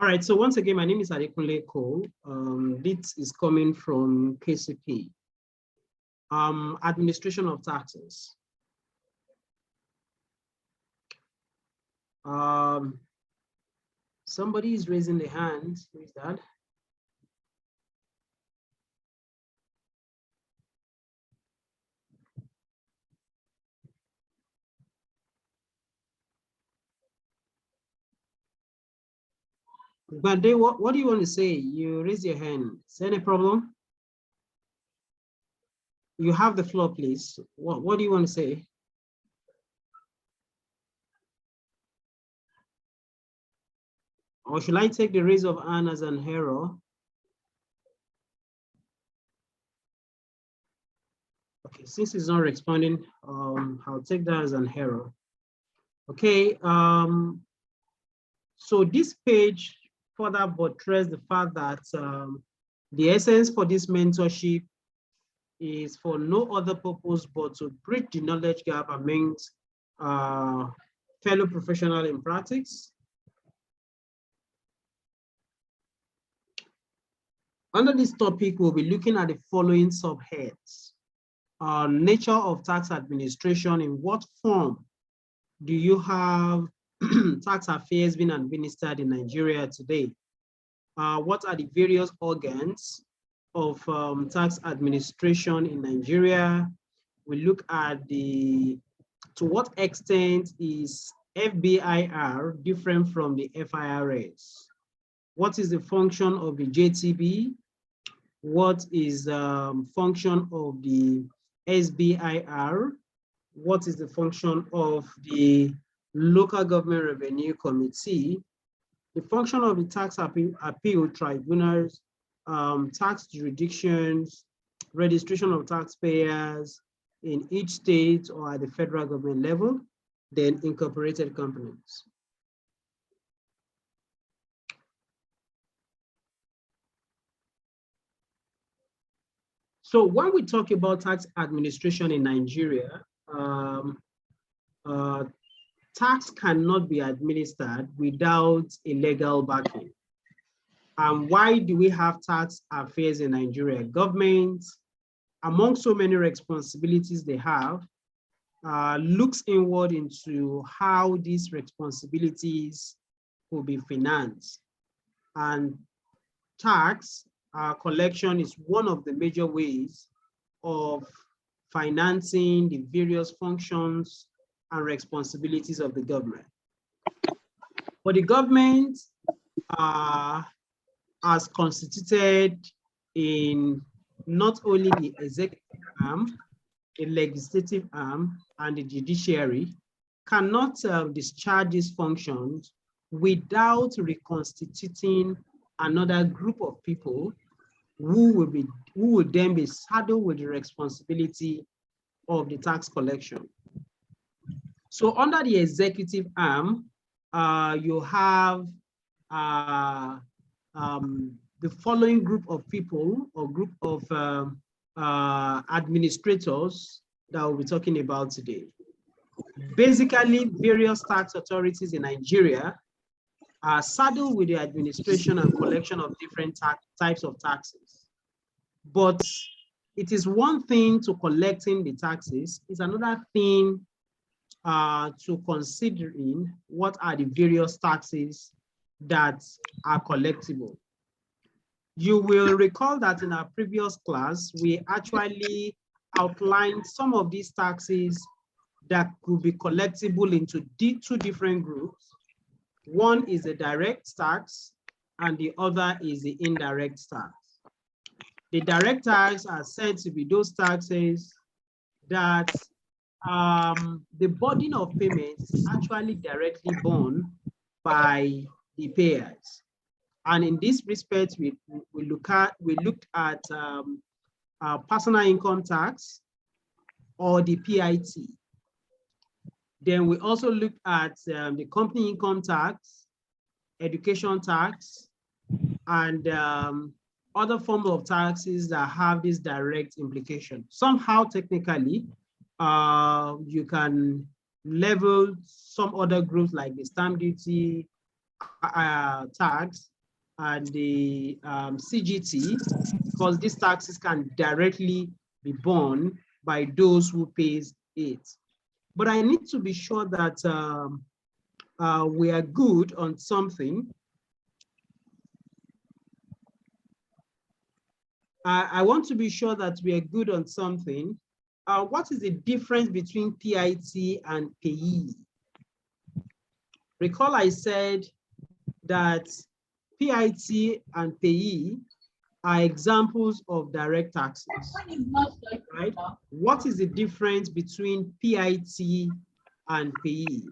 All right, so once again, my name is Adekunle Cole. This is coming from KCP, Administration of Taxes. Somebody is raising their hand. Who is that? But what do you want to say? You raise your hand. Is there any problem? You have the floor, please. What do you want to say? Or should I take the raise of hand as an error? Okay, since it's not responding, I'll take that as an error. Okay, so this page further buttresses the fact that the essence for this mentorship is for no other purpose but to bridge the knowledge gap amongst fellow professionals in practice. Under this topic, we'll be looking at the following subheads. Nature of tax administration. In what form do you have tax affairs being administered in Nigeria today? What are the various organs of tax administration in Nigeria? We look at to what extent is FBIR different from the FIRS? What is the function of the JTB? What is the function of the SBIR? What is the function of the Local Government Revenue Committee? The function of the Tax Appeal Tribunals, tax jurisdictions, registration of taxpayers in each state or at the federal government level, then incorporated companies. So when we talk about tax administration in Nigeria, tax cannot be administered without a legal backing. And why do we have tax affairs in Nigeria? Government, among so many responsibilities they have, looks inward into how these responsibilities will be financed. And tax collection is one of the major ways of financing the various functions and responsibilities of the government. But the government has constituted in not only the executive arm, the legislative arm, and the judiciary cannot discharge these functions without reconstituting another group of people who would then be saddled with the responsibility of the tax collection. So under the executive arm, you have the following group of people or group of administrators that we'll be talking about today. Basically, various tax authorities in Nigeria are saddled with the administration and collection of different types of taxes. But it is one thing to collecting the taxes, it's another thing to considering what are the various taxes that are collectible. You will recall that in our previous class, we actually outlined some of these taxes that could be collectible into two different groups. One is the direct tax and the other is the indirect tax. The direct tax are said to be those taxes that the burden of payment is actually directly borne by the payers. And in this respect, we looked at personal income tax or the PIT. Then we also looked at the company income tax, education tax, and other forms of taxes that have this direct implication. Somehow, technically, you can level some other groups like the stamp duty tax and the CGT, because these taxes can directly be borne by those who pays it. But I need to be sure that we are good on something. I want to be sure that we are good on something. What is the difference between PIT and payee? Recall I said that PIT and payee are examples of direct taxes, right? What is the difference between PIT and payee?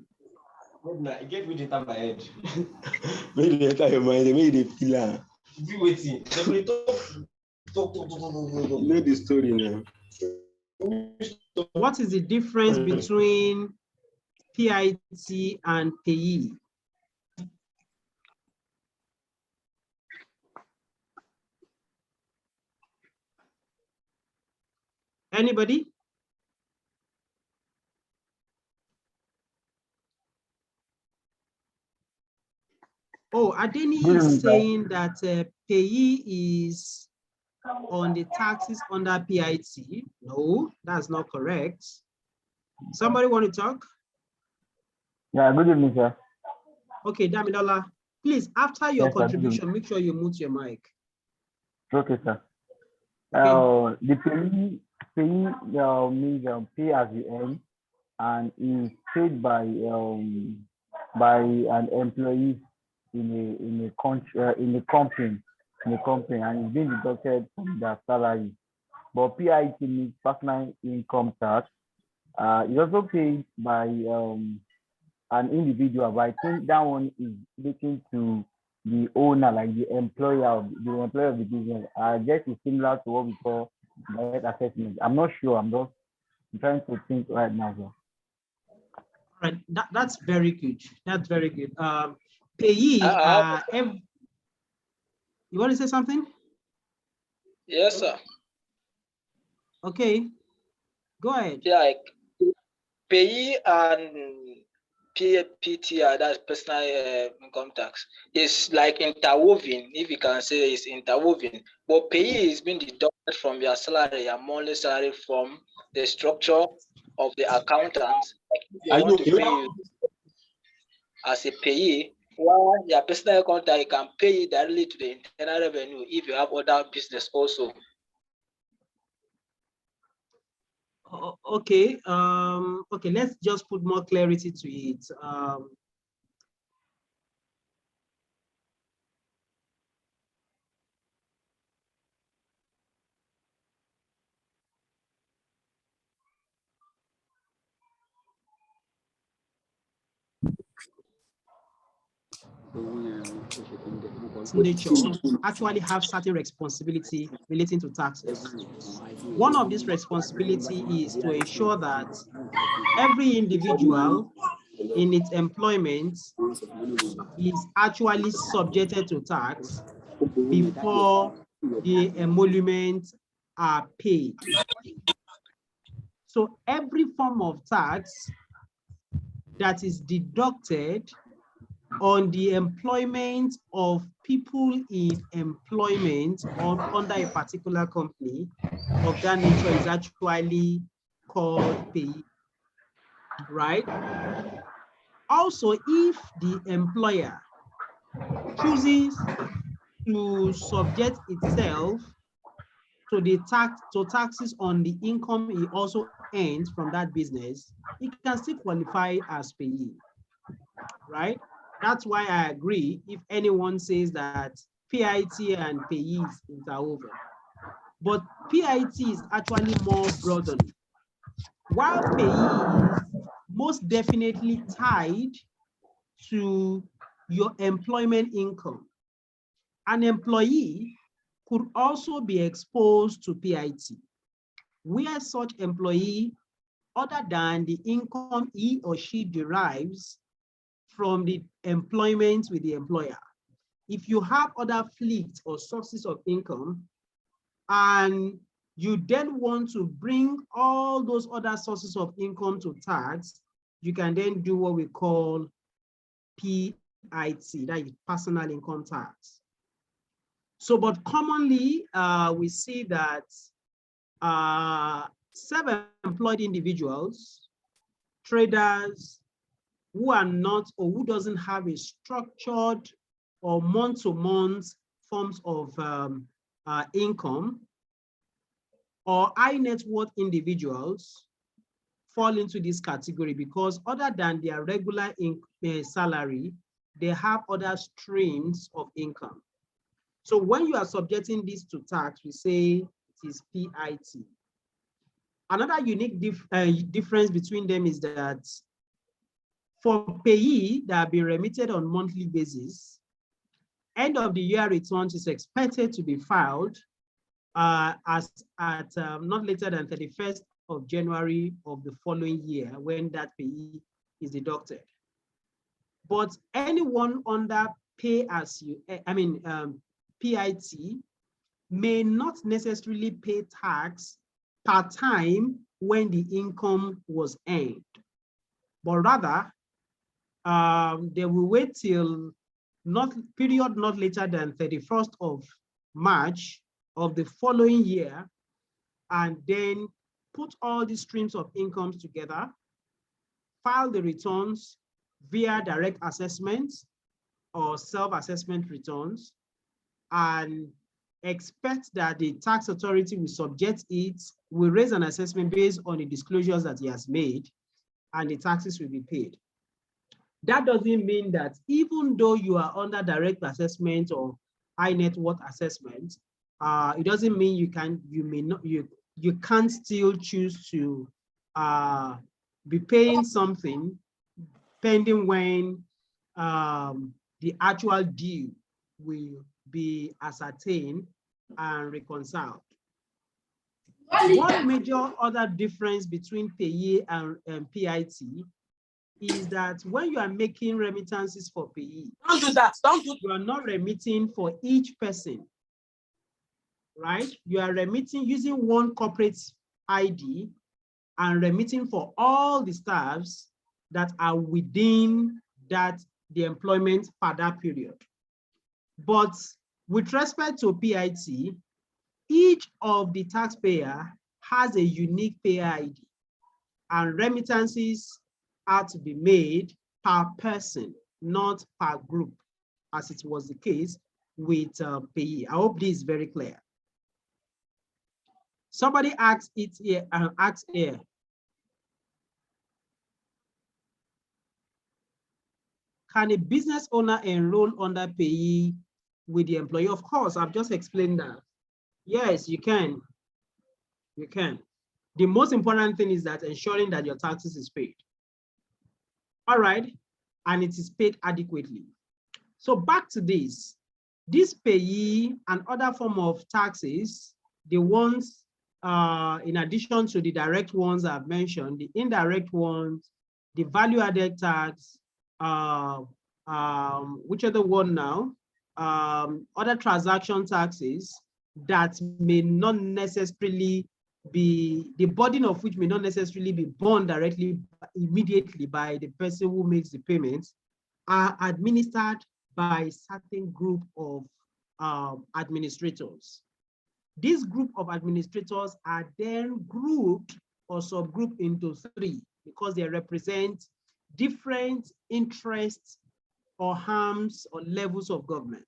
Get me the time ahead. Maybe the entire mind, maybe the pillar. Be waiting. Know the story now. What is the difference between PIT and payee? Anybody? Oh, Adeni is saying that payee is on the taxes under PIT. No, that's not correct. Somebody want to talk? Yeah, good evening, sir. Okay, Damilola, please, after your contribution, make sure you mute your mic. Okay, sir. Okay. The payee means pay as you earn, and is paid by an employee in a company, and is being deducted from their salary. But PIT means personal income tax. It's also paid by an individual, but I think that one is looking to the owner, like the employer of the business. I guess it's similar to what we call direct assessment. I'm not sure. I'm trying to think right now. Sir. All right, that's very good. That's very good. Payee. You want to say something? Yes, sir. Okay, go ahead. Yeah, like payee and PTR, that's personal income tax, is like interwoven, if you can say it's interwoven. But payee is being deducted from your salary, your monthly salary, from the structure of the accountants. Like if they want to pay you as a payee, while your personal income tax, you can pay it directly to the internal revenue if you have other business also. Okay, okay, let's just put more clarity to it. Nature actually have certain responsibility relating to taxes. One of these responsibility is to ensure that every individual in its employment is actually subjected to tax before the emoluments are paid. So every form of tax that is deducted on the employment of people in employment or under a particular company of that nature is actually called pay, right? Also, if the employer chooses to subject itself to the taxes on the income he also earns from that business, it can still qualify as payee, right? That's why I agree if anyone says that PIT and payee is interwoven. But PIT is actually more broadened, while payee is most definitely tied to your employment income. An employee could also be exposed to PIT, where such employee, other than the income he or she derives from the employment with the employer. If you have other fleets or sources of income, and you then want to bring all those other sources of income to tax, you can then do what we call PIT. PIT, that is personal income tax. So, but commonly we see that self-employed individuals, traders who are not or who doesn't have a structured or month-to-month forms of income, or high net worth individuals fall into this category because other than their regular salary, they have other streams of income. So when you are subjecting this to tax, we say it is PIT. Another unique difference between them is that for payee that have been remitted on monthly basis, end of the year returns is expected to be filed at not later than 31st of January of the following year when that payee is deducted. But anyone under PIT may not necessarily pay tax per time when the income was earned, but rather they will wait till not later than 31st of March of the following year, and then put all these streams of incomes together, file the returns via direct assessments or self-assessment returns, and expect that the tax authority will subject it, will raise an assessment based on the disclosures that he has made, and the taxes will be paid. That doesn't mean that even though you are under direct assessment or high net worth assessment, it doesn't mean you can't still choose to be paying something pending when the actual due will be ascertained and reconciled. One major other difference between payee and PIT is that when you are making remittances for payee, Don't do that. Don't do. You are not remitting for each person, right? You are remitting using one corporate ID and remitting for all the staffs that are within the employment for that period. But with respect to PIT, each of the taxpayer has a unique payer ID, and remittances are to be made per person, not per group, as it was the case with payee. I hope this is very clear. Somebody asks it here and asks here. Can a business owner enroll under payee with the employee? Of course, I've just explained that. Yes, you can. You can. The most important thing is that ensuring that your taxes is paid. All right, and it is paid adequately. So back to this payee and other form of taxes, the ones in addition to the direct ones I've mentioned, the indirect ones, the value-added tax, which are the one now, other transaction taxes that may not necessarily be, the burden of which may not necessarily be borne directly immediately by the person who makes the payments, are administered by a certain group of administrators. This group of administrators are then grouped or subgrouped into three because they represent different interests or arms or levels of government.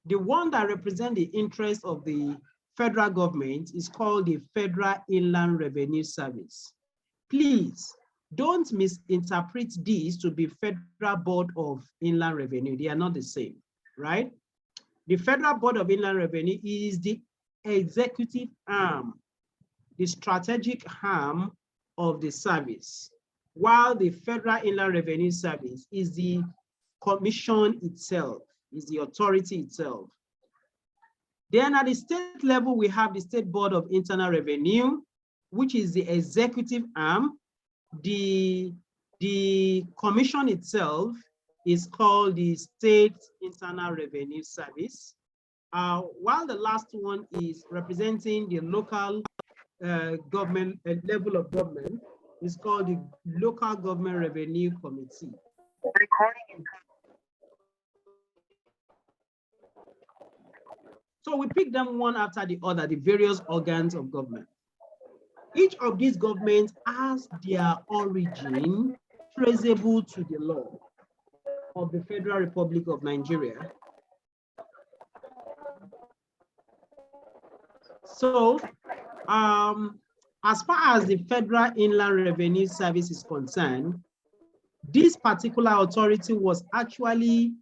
The one that represents the interest of the federal government is called the Federal Inland Revenue Service. Please don't misinterpret these to be Federal Board of Inland Revenue. They are not the same, right? The Federal Board of Inland Revenue is the executive arm, the strategic arm of the service, while the Federal Inland Revenue Service is the commission itself, is the authority itself. Then at the state level, we have the State Board of Internal Revenue, which is the executive arm. The commission itself is called the State Internal Revenue Service, while the last one is representing the local government level of government is called the Local Government Revenue Committee. So we pick them one after the other, the various organs of government. Each of these governments has their origin traceable to the law of the Federal Republic of Nigeria. So, as far as the Federal Inland Revenue Service is concerned, this particular authority was actually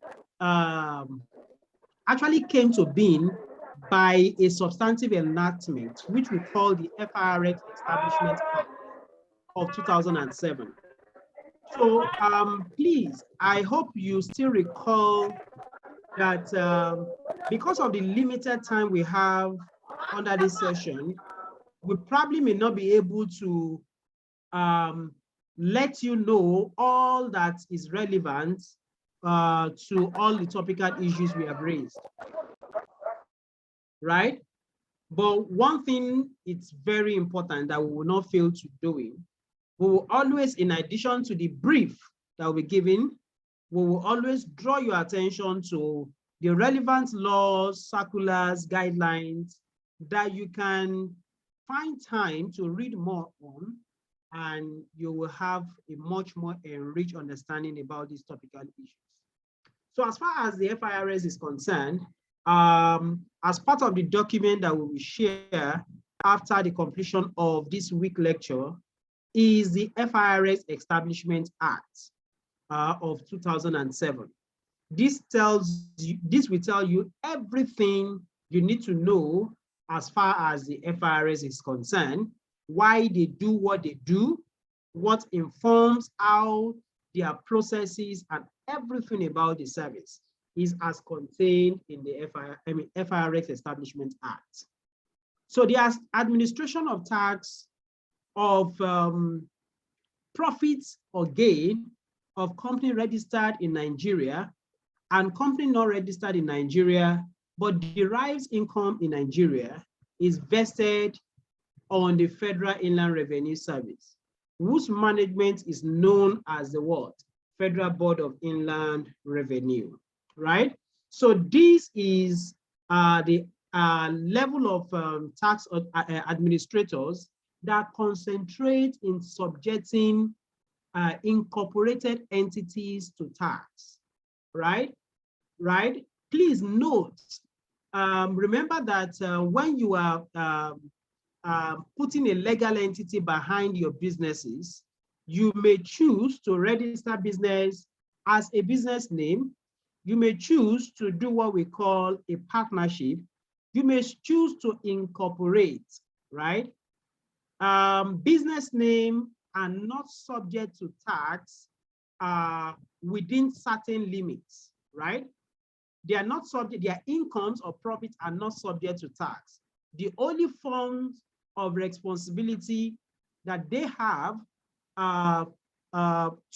came to being by a substantive enactment, which we call the FIRX Establishment Act of 2007. So please, I hope you still recall that because of the limited time we have under this session, we probably may not be able to let you know all that is relevant to all the topical issues we have raised, right? But one thing it's very important that we will not fail to doing, we will always, in addition to the brief that will be given, we will always draw your attention to the relevant laws, circulars, guidelines that you can find time to read more on, and you will have a much more enriched understanding about these topical issues. So as far as the FIRS is concerned, as part of the document that we will share after the completion of this week lecture is the FIRS Establishment Act of 2007. This will tell you everything you need to know as far as the FIRS is concerned, why they do what they do, what informs how their processes and everything about the service is as contained in the FIRX Establishment Act. So the administration of tax of profits or gain of company registered in Nigeria and company not registered in Nigeria but derives income in Nigeria is vested on the Federal Inland Revenue Service, whose management is known as the what? Federal Board of Inland Revenue, right? So this is the level of tax administrators that concentrate in subjecting incorporated entities to tax, right? Right? Please note, remember that when you are putting a legal entity behind your businesses, you may choose to register business as a business name. You may choose to do what we call a partnership. You may choose to incorporate, right? Business name are not subject to tax within certain limits, right? They are not subject, their incomes or profits are not subject to tax. The only forms of responsibility that they have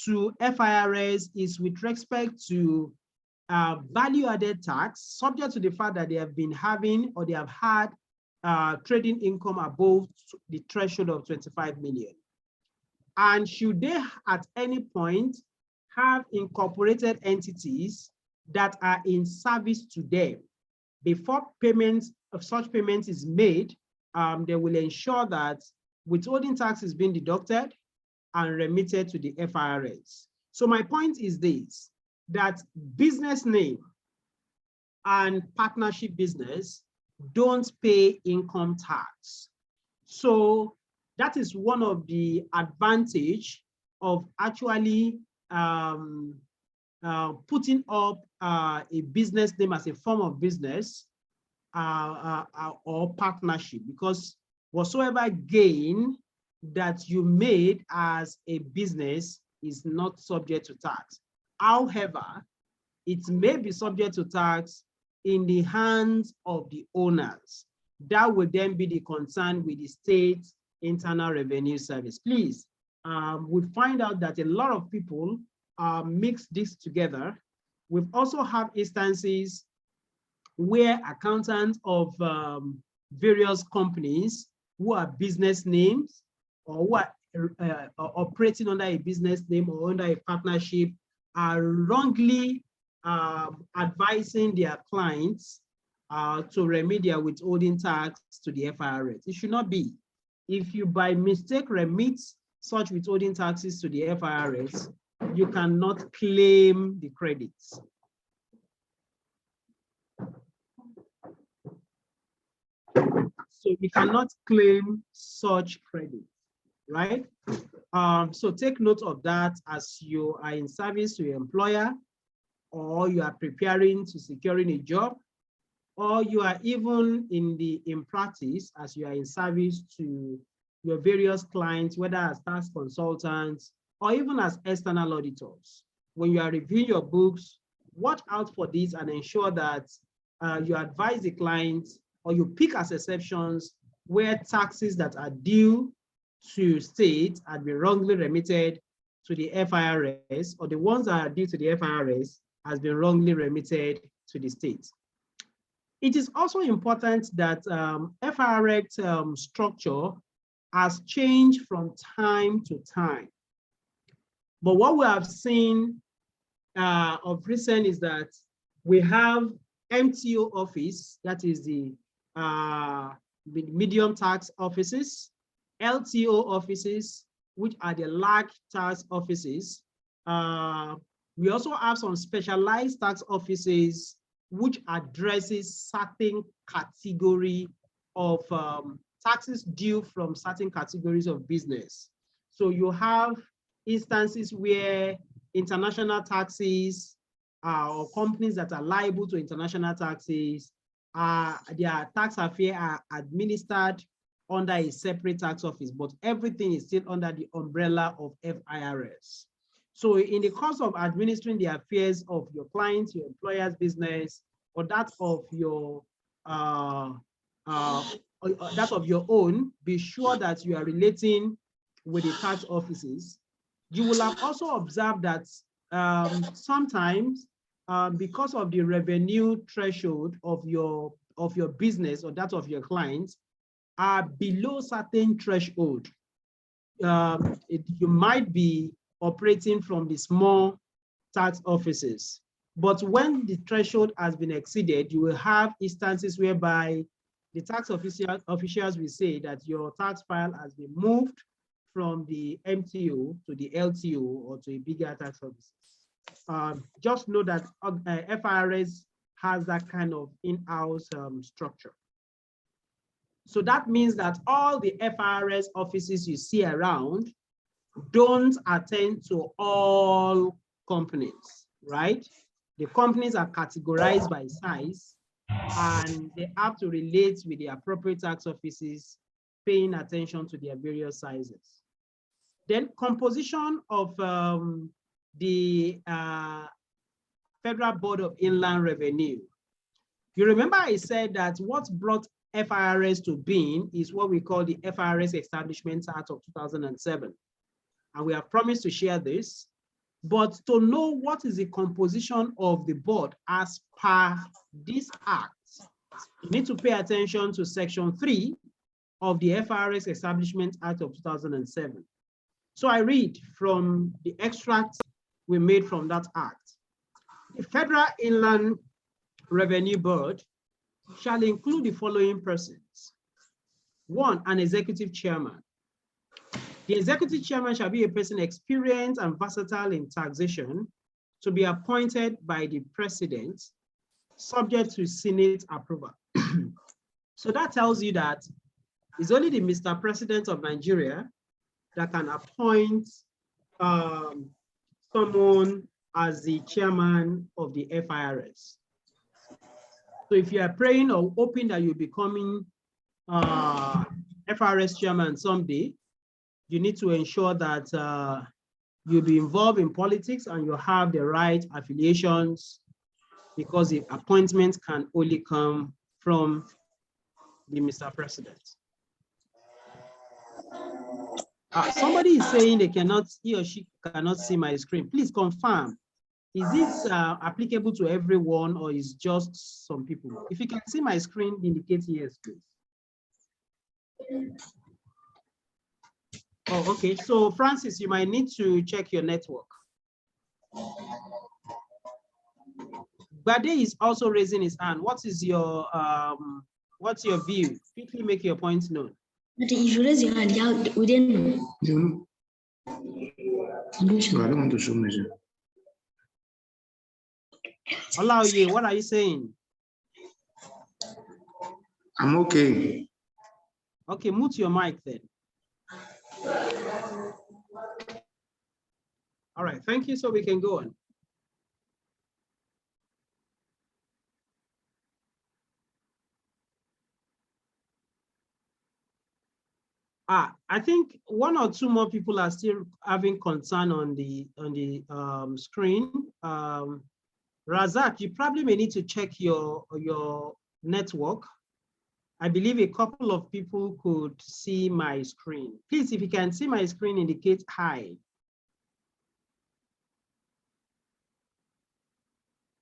to FIRS is with respect to value-added tax, subject to the fact that they have been having or they have had trading income above the threshold of 25 million. And should they at any point have incorporated entities that are in service to them, before payments of such payments is made, they will ensure that withholding tax is being deducted and remitted to the FIRS. So my point is this, that business name and partnership business don't pay income tax. So that is one of the advantage of actually putting up a business name as a form of business or partnership, because whatsoever gain that you made as a business is not subject to tax. However, it may be subject to tax in the hands of the owners. That would then be the concern with the state internal revenue service. Please, we find out that a lot of people mix this together. We've also had instances where accountants of various companies who are business names or who are operating under a business name or under a partnership are wrongly advising their clients to remit their withholding tax to the FIRS. It should not be. If you by mistake remit such withholding taxes to the FIRS, you cannot claim the credits. So you cannot claim such credit, right? So take note of that as you are in service to your employer, or you are preparing to securing a job, or you are even in practice as you are in service to your various clients, whether as tax consultants or even as external auditors. When you are reviewing your books, watch out for this and ensure that you advise the client, or you pick as exceptions where taxes that are due to state had been wrongly remitted to the FIRS, or the ones that are due to the FIRS has been wrongly remitted to the state. It is also important that FIRS structure has changed from time to time. But what we have seen of recent is that we have MTO office, that is the medium tax offices, LTO offices, which are the large tax offices. We also have some specialized tax offices which addresses certain category of taxes due from certain categories of business. So you have instances where international taxes or companies that are liable to international taxes, their tax affairs are administered under a separate tax office, but everything is still under the umbrella of FIRS. So in the course of administering the affairs of your clients, your employer's business, or that of your own, be sure that you are relating with the tax offices. You will have also observed that sometimes, because of the revenue threshold of your business or that of your clients are below certain threshold, you might be operating from the small tax offices. But when the threshold has been exceeded, you will have instances whereby the tax officials will say that your tax file has been moved from the MTO to the LTO or to a bigger tax office. Just know that FIRS has that kind of in-house structure. So that means that all the FIRS offices you see around don't attend to all companies, right? The companies are categorized by size, and they have to relate with the appropriate tax offices, paying attention to their various sizes. Then composition of the Federal Board of Inland Revenue. You remember I said that what brought FIRS to being is what we call the FIRS Establishment Act of 2007. And we have promised to share this. But to know what is the composition of the board as per this act, you need to pay attention to Section 3 of the FIRS Establishment Act of 2007. So I read from the extract we made from that act. The Federal Inland Revenue Board shall include the following persons. 1, an executive chairman. The executive chairman shall be a person experienced and versatile in taxation, to be appointed by the president, subject to Senate approval. So that tells you that it's only the Mr. President of Nigeria that can appoint someone as the chairman of the FIRS. So if you are praying or hoping that you'll be becoming FIRS chairman someday, you need to ensure that you'll be involved in politics and you have the right affiliations, because the appointments can only come from the Mr. President. Somebody is saying he or she cannot see my screen. Please confirm. Is this applicable to everyone or is just some people? If you can see my screen, indicate yes, please. Oh, okay. So Francis, you might need to check your network. Bade is also raising his hand. What is your what's your view? Quickly make your points known. But if you raise your hand, we didn't know. No, I don't want to show measure. Allow you, what are you saying? I'm okay. Okay, mute your mic then. All right, thank you. So we can go on. I think one or two more people are still having concern on the screen. Razak, you probably may need to check your network. I believe a couple of people could see my screen. Please, if you can see my screen, indicate hi.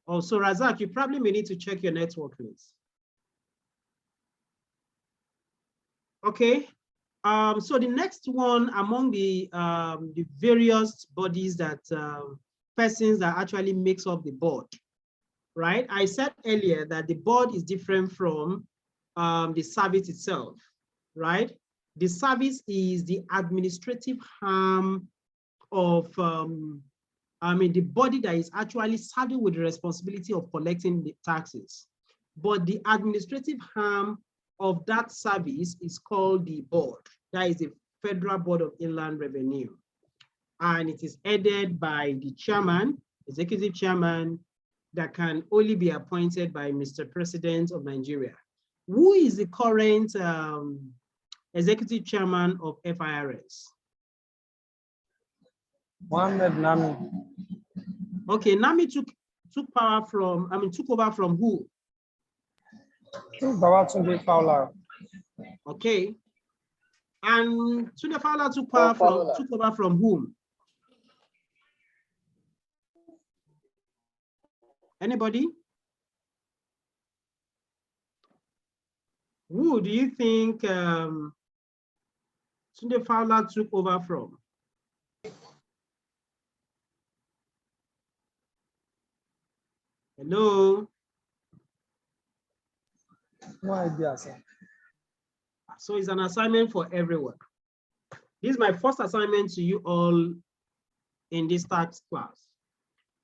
Also, Razak, you probably may need to check your network, please. Okay. So the next one among the various bodies that persons that actually makes up the board, right? I said earlier that the board is different from the service itself, right? The service is the administrative arm of, the body that is actually saddled with the responsibility of collecting the taxes. But the administrative arm of that service is called the board. That is the Federal Board of Inland Revenue. And it is headed by the chairman, executive chairman, that can only be appointed by Mr. President of Nigeria. Who is the current executive chairman of FIRS? Mohammed Nami. Okay, Nami took power from, took over from who? Babatunde Fowler. Okay. And Tunde Fowler took over from whom? Anybody? Who do you think Tunde Fowler took over from? Hello? No idea, sir. So it's an assignment for everyone. This is my first assignment to you all in this tax class.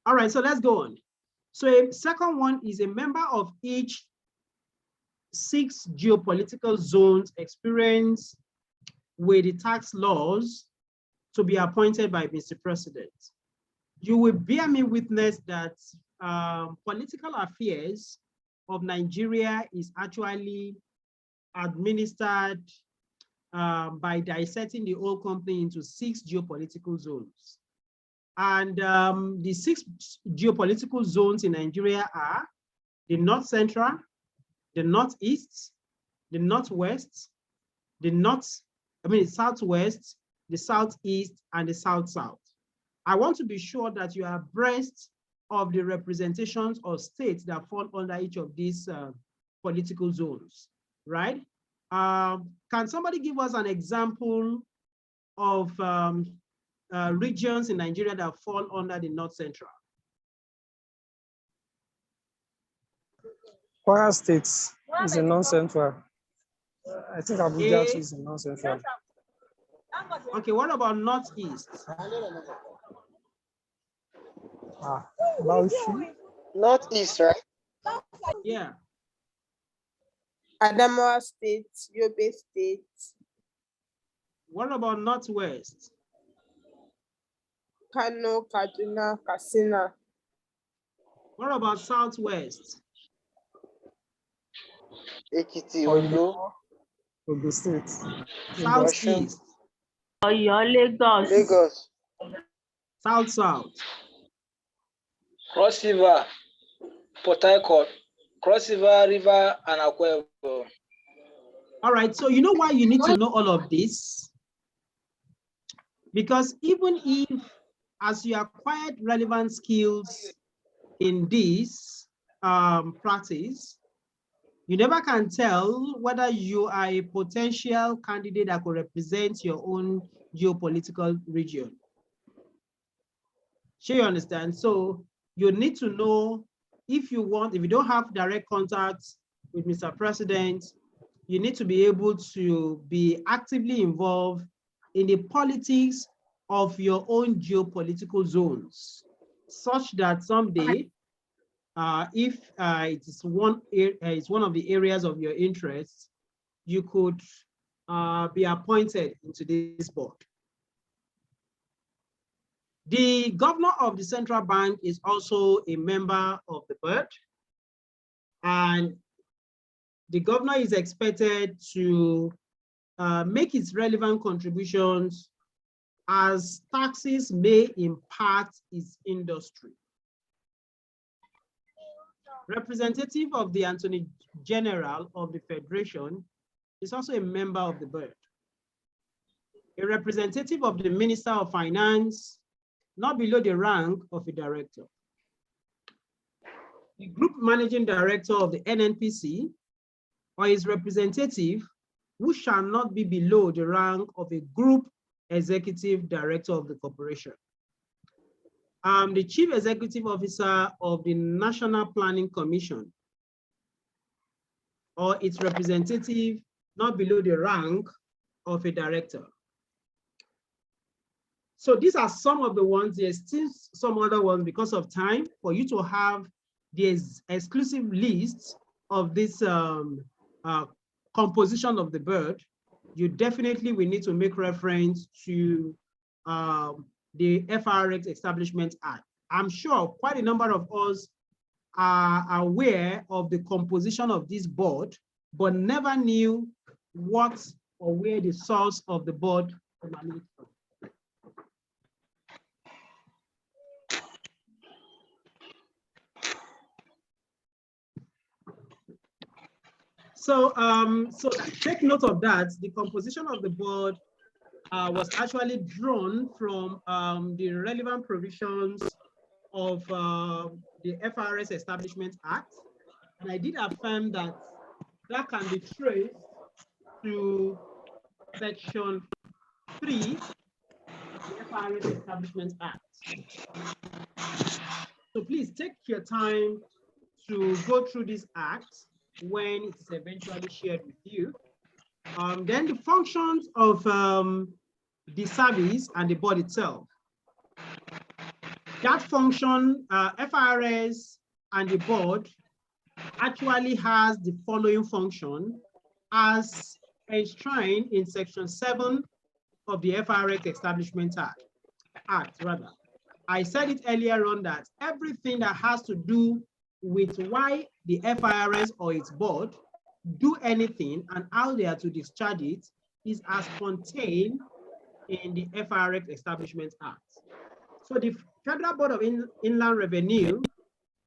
All right, so let's go on. So a second one is a member of each 6 geopolitical zones experience with the tax laws to be appointed by Mr. President. You will bear me witness that political affairs of Nigeria is actually administered by dissecting the whole company into 6 geopolitical zones. And the 6 geopolitical zones in Nigeria are the North Central, the Northeast, the Northwest, the Southwest, the Southeast, and the South-South. I want to be sure that you are abreast of the representations of states that fall under each of these political zones, right? Can somebody give us an example of regions in Nigeria that fall under the North Central? Kwara State is a non-central. I think Abuja is a non-central. Okay, what about Northeast? Bauchi. Northeast, right? Yeah. Adamawa State, Yobe State. What about Northwest? Kano, Kaduna, Katsina. What about Southwest? Ekiti, Ondo. Ogun State. Southeast? Lagos. Lagos. South-South? Cross River, Port Harcourt, Cross River, and Akwa Ibom. All right, so you know why you need to know all of this? Because even if, as you acquired relevant skills in this practice, you never can tell whether you are a potential candidate that could represent your own geopolitical region. Sure, you understand? So you need to know if you don't have direct contact with Mr. President, you need to be able to be actively involved in the politics of your own geopolitical zones, such that someday, if it's one of the areas of your interest, you could be appointed into this board. The governor of the central bank is also a member of the board, and the governor is expected to make its relevant contributions as taxes may impact its industry. Representative of the Attorney General of the Federation is also a member of the board. A representative of the Minister of Finance, not below the rank of a director. The Group Managing Director of the NNPC or his representative, who shall not be below the rank of a Group Executive Director of the corporation. The Chief Executive Officer of the National Planning Commission or its representative, not below the rank of a director. So these are some of the ones. There's still some other ones because of time. For you to have the exclusive list of this composition of the board, you definitely will need to make reference to the FRX Establishment Act. I'm sure quite a number of us are aware of the composition of this board, but never knew what or where the source of the board emanates from. So, so take note of that. The composition of the board was actually drawn from the relevant provisions of the FRS Establishment Act. And I did affirm that that can be traced to Section 3 of the FRS Establishment Act. So please take your time to go through this act when it's eventually shared with you. Then the functions of the service and the board itself. That function, FRS and the board actually has the following function as enshrined in Section 7 of the FRX Establishment Act. I said it earlier on that everything that has to do with why the FIRS or its board do anything and how they are to discharge it is as contained in the FRX Establishment Act. So the Federal Board of Inland Revenue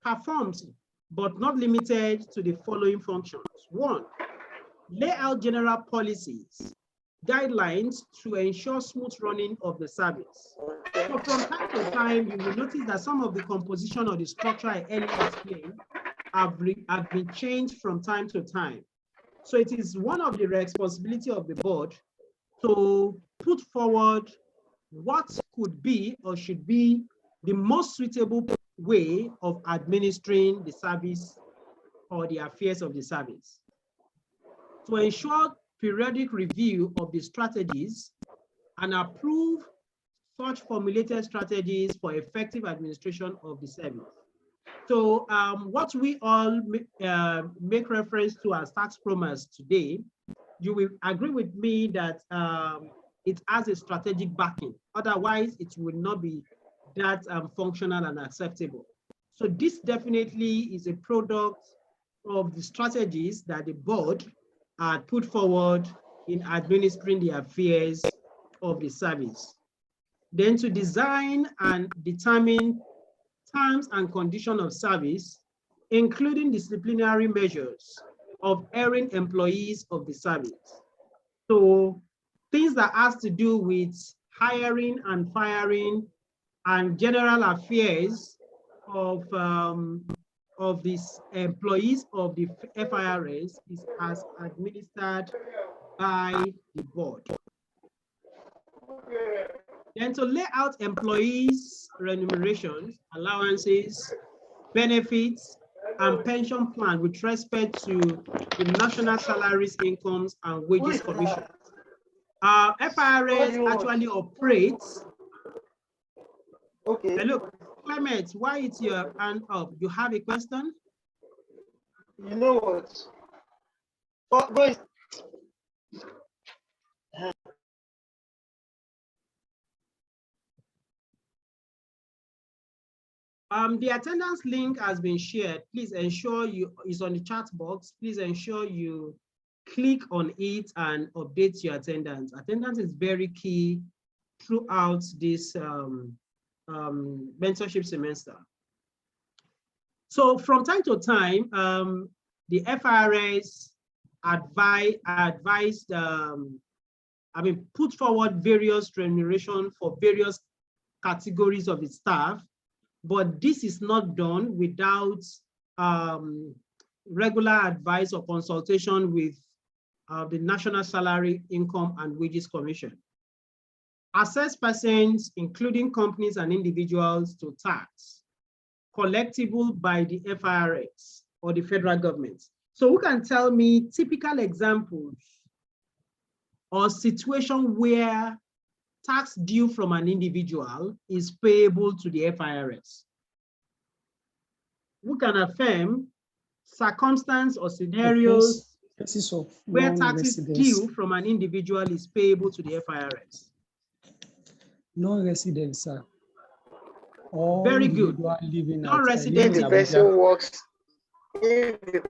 performs, but not limited to, the following functions. 1, lay out general policies, guidelines to ensure smooth running of the service. So from time to time, you will notice that some of the composition or the structure I earlier explained have been changed from time to time. So it is one of the responsibility of the board to put forward what could be or should be the most suitable way of administering the service or the affairs of the service. To ensure periodic review of the strategies and approve such formulated strategies for effective administration of the service. So what we all make reference to as tax promise today, you will agree with me that it has a strategic backing. Otherwise, it will not be that functional and acceptable. So this definitely is a product of the strategies that the board had put forward in administering the affairs of the service. Then to design and determine terms and conditions of service, including disciplinary measures of erring employees of the service. So things that has to do with hiring and firing and general affairs of these employees of the FIRS is as administered by the board. Then to lay out employees' remunerations, allowances, benefits, and pension plan with respect to the National Salaries, Incomes, and Wages Commission. FIRS actually operates. Okay. Look, Clement, why is your hand up? You have a question? You know what? Oh, boys. The attendance link has been shared. Please ensure is on the chat box. Please ensure you click on it and update your attendance. Attendance is very key throughout this mentorship semester. So from time to time, the FIRS put forward various remuneration for various categories of its staff, but this is not done without regular advice or consultation with the National Salary, Income, and Wages Commission. Assessed persons, including companies and individuals, to tax collectible by the FIRS or the federal government. So who can tell me typical examples or situation where tax due from an individual is payable to the FIRS? Who can affirm circumstance or scenarios where taxes due from an individual is payable to the FIRS? Non-residents, sir. Very good. Non-resident. If the person works, if the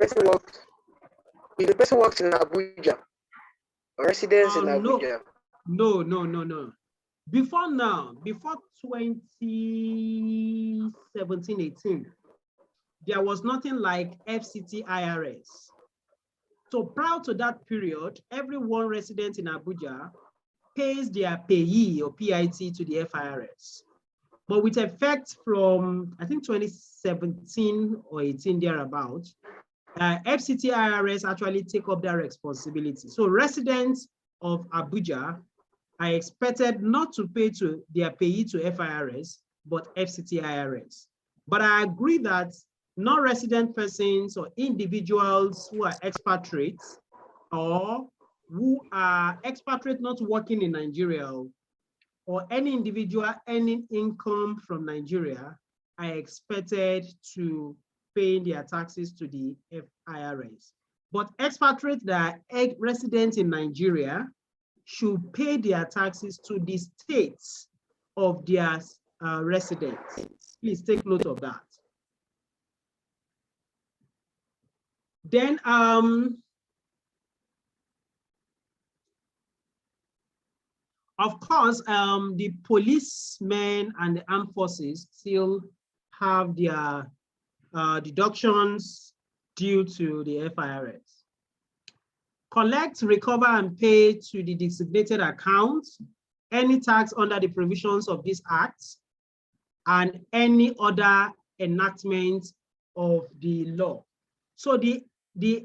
person works in Abuja, residents in Abuja. No. Before 2017-18, there was nothing like FCT IRS. So prior to that period, everyone resident in Abuja pays their payee or PIT to the FIRS. But with effect from, I think, 2017 or 18 thereabout, FCT IRS actually take up that responsibility. So residents of Abuja are expected not to pay to their payee to FIRS, but FCT IRS. But I agree that non-resident persons or individuals who are expatriates or who are expatriate not working in Nigeria, or any individual earning income from Nigeria are expected to pay their taxes to the FIRS. But expatriates that are residents in Nigeria should pay their taxes to the states of their residence. Please take note of that. Then, of course, the policemen and the armed forces still have their deductions due to the FIRS. Collect, recover, and pay to the designated accounts any tax under the provisions of this act and any other enactment of the law. So the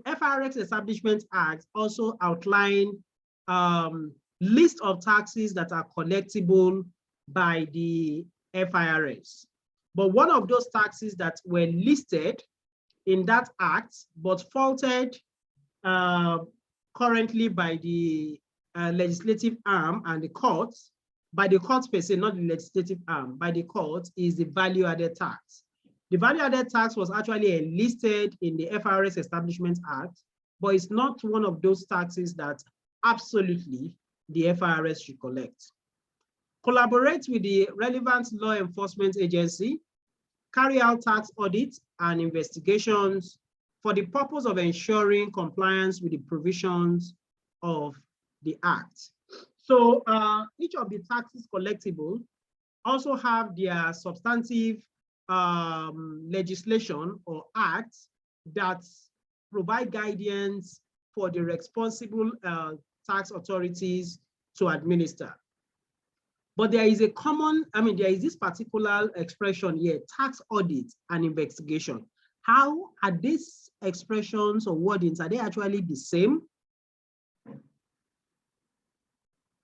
FIRS Establishment Act also outline list of taxes that are collectible by the FIRS. But one of those taxes that were listed in that act but faulted currently by the legislative arm and the courts, by the courts per se, not the legislative arm, by the courts, is the value-added tax. The value-added tax was actually enlisted in the FIRS Establishment Act, but it's not one of those taxes that absolutely the FIRS should collect. Collaborate with the relevant law enforcement agency, carry out tax audits and investigations for the purpose of ensuring compliance with the provisions of the Act. So each of the taxes collectible also have their substantive legislation or acts that provide guidance for the responsible tax authorities to administer. But there is a common, there is this particular expression here, tax audit and investigation. How are these expressions or wordings, are they actually the same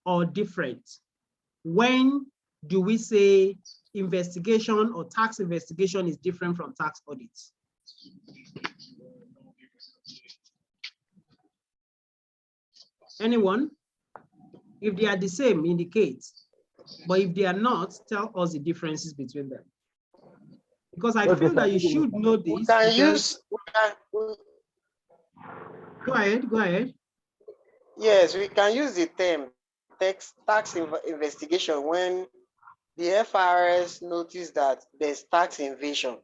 or different? When do we say investigation or tax investigation is different from tax audits? Anyone? If they are the same, indicate. But if they are not, tell us the differences between them. Because I feel that you should know this. We can use. Go ahead. Go ahead. Yes, we can use the term tax investigation when the FRS noticed that there's tax evasion.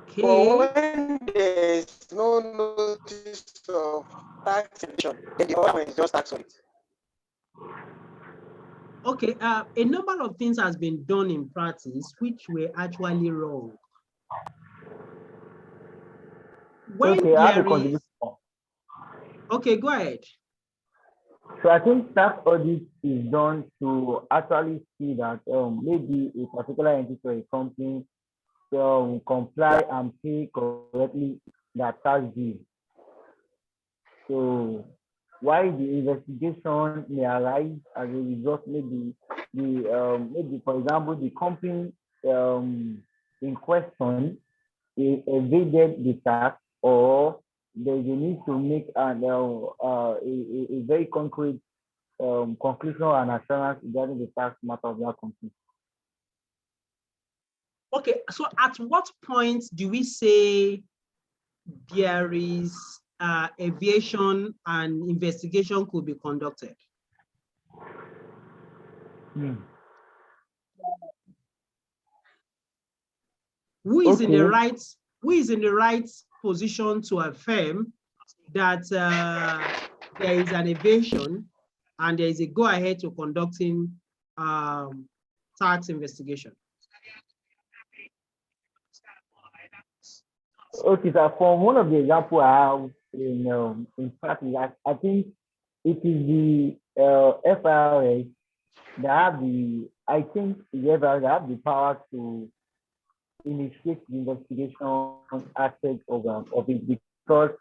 Okay. But when there's no notice of tax evasion, then the other one is just tax audit. Okay, a number of things has been done in practice which were actually wrong. When okay, I have a there contribution. is, okay, go ahead. So I think tax audit is done to actually see that maybe a particular entity or a company comply and pay correctly that tax due. So why the investigation may arise as a result, maybe maybe for example the company in question evaded the tax, or there's a need to make a very concrete conclusion and assurance regarding the tax matter of that company. Okay, so at what point do we say there is aviation and investigation could be conducted? Who is in the right? Who is in the right position to affirm that there is an evasion and there is a go ahead to conducting tax investigation? Okay, so from one of the examples I have in practice, I think it is the FRS that have the, I think the FRS have the power to initiate the investigation aspect of it, because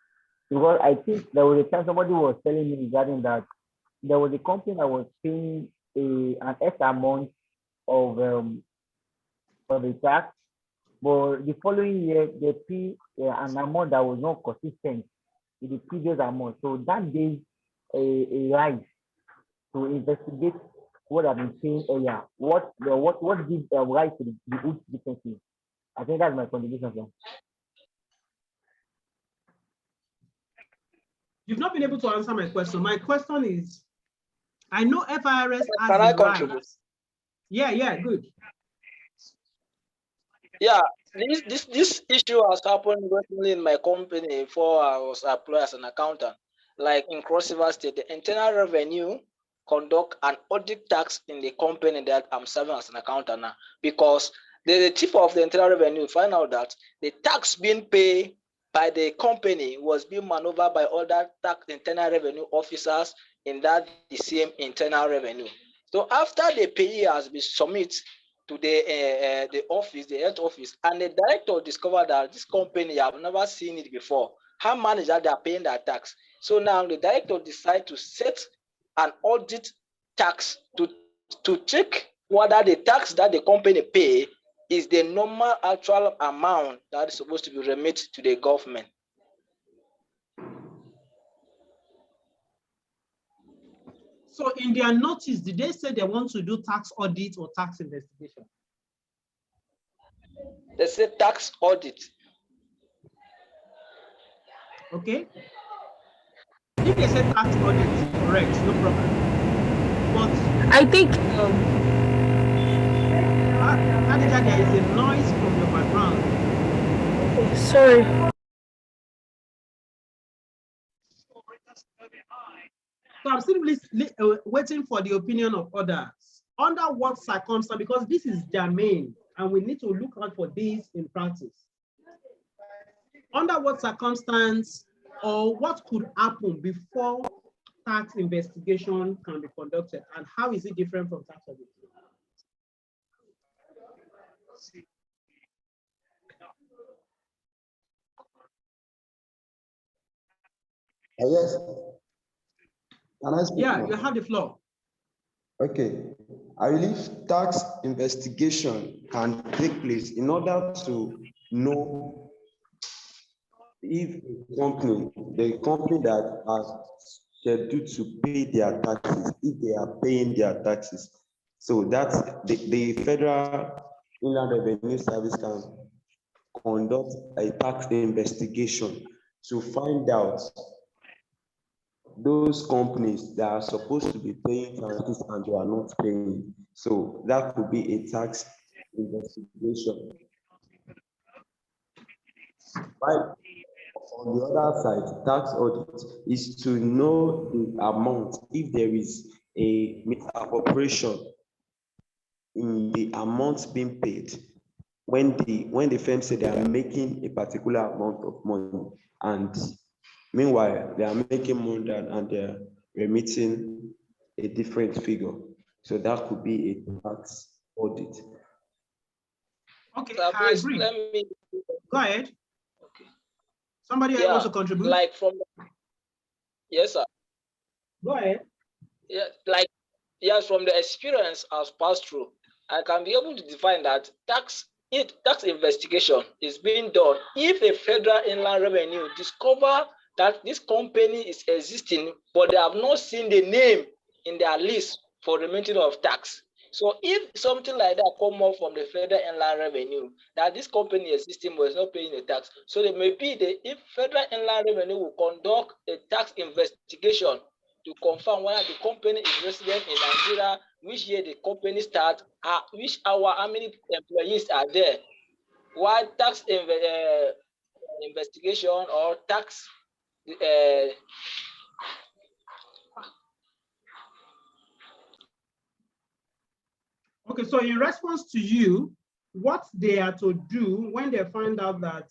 I think there was a time somebody was telling me regarding that there was a company that was paying an X amount of the tax, but the following year they pay an amount that was not consistent with the previous amount. So that gave a right to investigate what I've been saying earlier. What gives the right to the huge differences? I think that's my contribution, sir. You've not been able to answer my question. My question is, I know FIRS has Can I the contribute? right. Yeah, good. Yeah, this issue has happened recently in my company before I was employed as an accountant. Like in Cross River State, the Internal Revenue conduct an audit tax in the company that I'm serving as an accountant now, because the chief of the Internal Revenue find out that the tax being paid by the company was being maneuvered by other tax internal revenue officers in that the same internal revenue. So after the payee has been submitted to the office, the health office, and the director discovered that this company, I've never seen it before. How managed that they are paying that tax? So now the director decided to set an audit tax to check whether the tax that the company pay is the normal actual amount that is supposed to be remitted to the government. So in their notice, did they say they want to do tax audit or tax investigation? They say tax audit. Okay. If they say tax audit, correct, no problem. But I think Khadija, there is a noise from your background. sorry. So I'm still waiting for the opinion of others. Under what circumstance, because this is germane, and we need to look out for this in practice. Under what circumstance or what could happen before tax investigation can be conducted, and how is it different from tax audit? Yes. Can I speak Yeah, now? you have the floor. Okay, I believe tax investigation can take place in order to know if the company that has scheduled to pay their taxes, if they are paying their taxes. So that's the Federal Inland Revenue Service can conduct a tax investigation to find out those companies that are supposed to be paying taxes and they are not paying. So that could be a tax investigation. Right. On the other side, tax audit is to know the amount, if there is a misappropriation in the amount being paid. When the firm say they are making a particular amount of money, and meanwhile they are making more than and they're remitting a different figure. So that could be a tax audit. Okay, Sir, I please agree. let me. Go ahead. Okay. Somebody else wants to contribute? Like from. Yes, sir. Go ahead. Yeah, like yes, from the experience I've passed through, I can be able to define that tax investigation is being done if a federal inland revenue discover that this company is existing, but they have not seen the name in their list for remitting of tax. So if something like that come up from the federal inland revenue, that this company existing but is not paying the tax, so there may be if federal inland revenue will conduct a tax investigation to confirm whether the company is resident in Nigeria, which year the company starts, which hour, how many employees are there. Why tax investigation or tax Okay, so in response to you, what they are to do when they find out that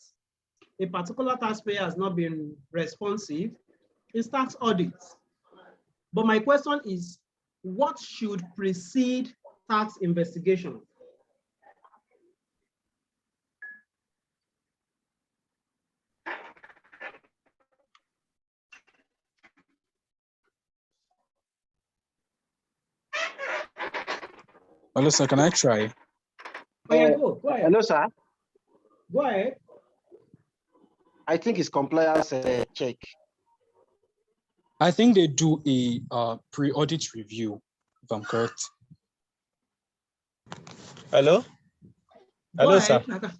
a particular taxpayer has not been responsive is tax audits. But my question is, what should precede tax investigation? Hello, sir. Can I try? Oh, yeah, go ahead. Hello, sir. Go ahead. I think it's compliance check. I think they do a pre-audit review, if I'm correct. Hello? Go Hello, ahead. sir.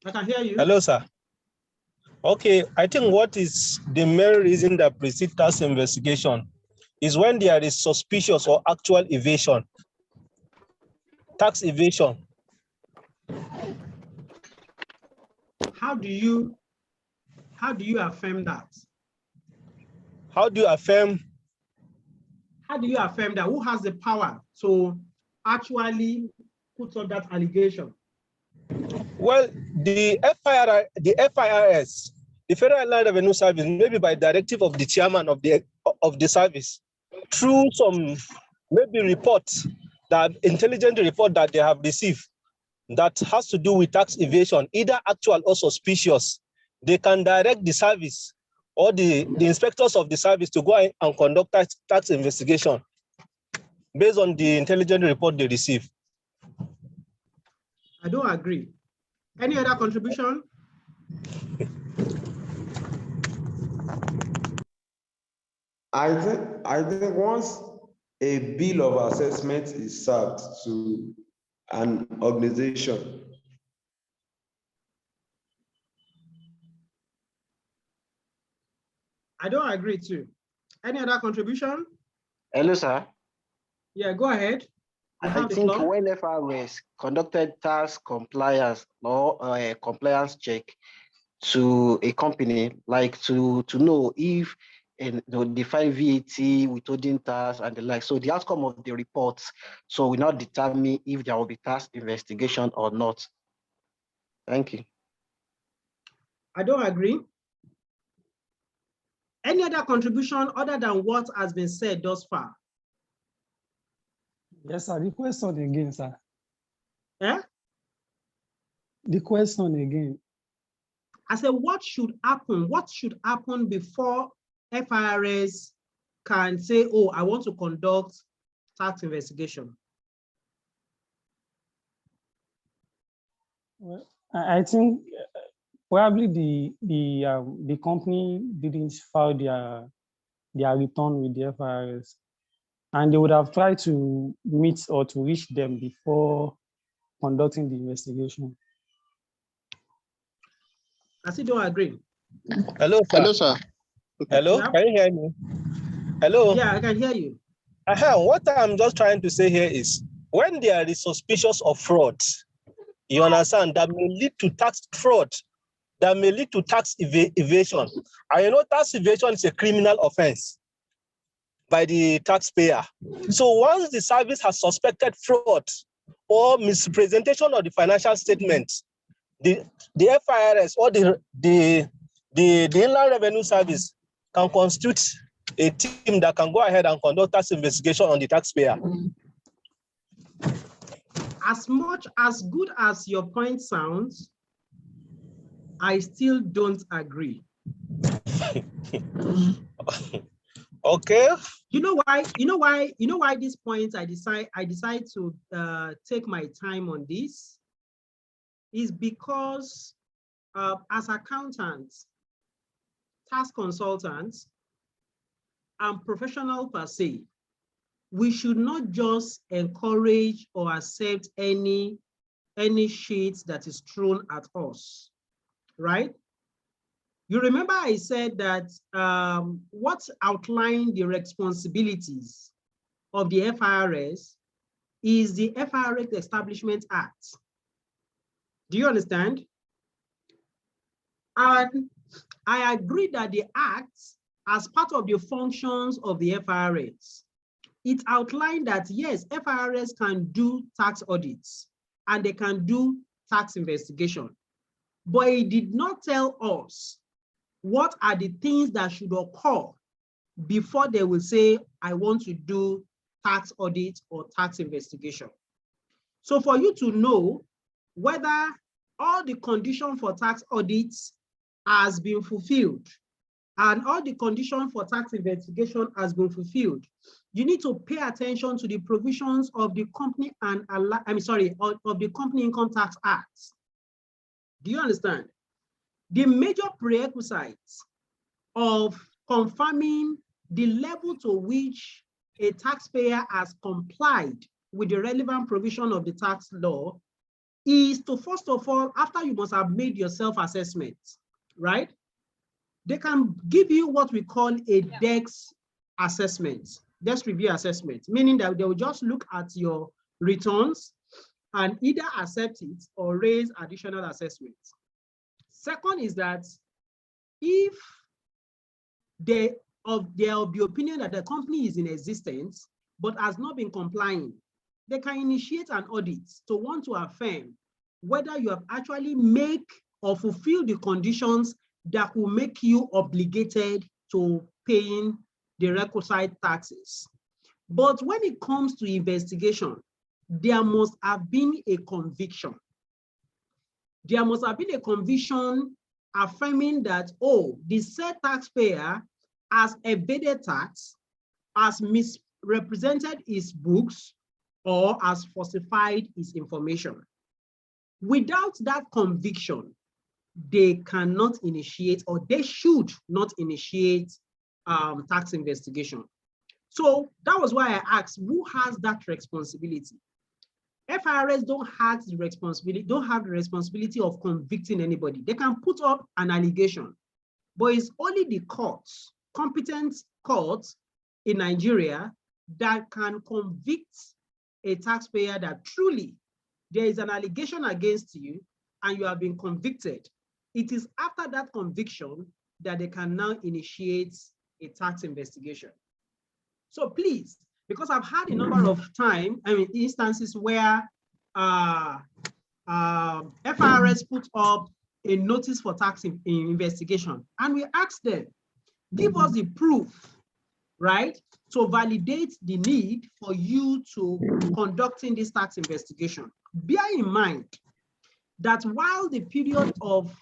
I can hear you. Hello, sir. Okay, I think what is the main reason that precedes tax investigation is when there is suspicious or actual evasion, tax evasion. How do you affirm that? How do you affirm? How do you affirm that? Who has the power to actually put up that allegation? Well, the FIRS, the Federal Inland Revenue Service, maybe by directive of the chairman of the service, through some maybe report, that intelligent report that they have received that has to do with tax evasion, either actual or suspicious, they can direct the service or the inspectors of the service to go and conduct tax investigation based on the intelligent report they receive. I don't agree. Any other contribution? I think once a bill of assessment is served to an organization, I don't agree too. Any other contribution? Hello, sir. Yeah, go ahead. I think when FRS conducted tax compliance or compliance check to a company, like to know if they find VAT, withholding tax and the like. So the outcome of the reports, so we not determine if there will be tax investigation or not. Thank you. I don't agree. Any other contribution other than what has been said thus far? Yes, sir. The question again, sir. Yeah? The question again. I said, what should happen? What should happen before FIRS can say, oh, I want to conduct tax investigation? Well, I think probably the company didn't file their return with the FIRS, and they would have tried to meet or to reach them before conducting the investigation. I still don't agree. Hello, sir. Hello, sir. Hello, Yeah. can you hear me? Hello. Yeah, I can hear you. What I'm just trying to say here is, when there is suspicious of fraud, you understand, that may lead to tax fraud, that may lead to tax evasion. And you know, tax evasion is a criminal offense by the taxpayer. So once the service has suspected fraud or misrepresentation of the financial statements, the FIRS or the Inland Revenue Service can constitute a team that can go ahead and conduct tax investigation on the taxpayer. As good as your point sounds, I still don't agree. Okay. You know why this point I decide to take my time on this is because as accountants, tax consultants, and professional per se, we should not just encourage or accept any sheet that is thrown at us, right? You remember I said that what outlined the responsibilities of the FIRS is the FIRS Establishment Act. Do you understand? And I agree that the Act, as part of the functions of the FIRS, it outlined that yes, FIRS can do tax audits and they can do tax investigation, but it did not tell us what are the things that should occur before they will say, I want to do tax audit or tax investigation. So for you to know whether all the conditions for tax audits has been fulfilled and all the conditions for tax investigation has been fulfilled, you need to pay attention to the provisions of the Company of the Company Income Tax Act. Do you understand? The major prerequisites of confirming the level to which a taxpayer has complied with the relevant provision of the tax law is to, first of all, after you must have made your self-assessment, right? They can give you what we call a DEX assessment, desk review assessment, meaning that they will just look at your returns and either accept it or raise additional assessments. Second is that if they are of the opinion that the company is in existence but has not been complying, they can initiate an audit to want to affirm whether you have actually make or fulfill the conditions that will make you obligated to paying the requisite taxes. But when it comes to investigation, there must have been a conviction. There must have been a conviction affirming that, oh, the said taxpayer has evaded tax, has misrepresented his books, or has falsified his information. Without that conviction, they cannot initiate, or they should not initiate tax investigation. So that was why I asked, who has that responsibility? FIRS don't have the responsibility of convicting anybody. They can put up an allegation, but it's only the courts, competent courts in Nigeria, that can convict a taxpayer that truly there is an allegation against you and you have been convicted. It is after that conviction that they can now initiate a tax investigation. So please, because I've had a number of instances where FIRS put up a notice for tax investigation, and we asked them, give us the proof, right, to validate the need for you to conducting this tax investigation. Bear in mind that while the period of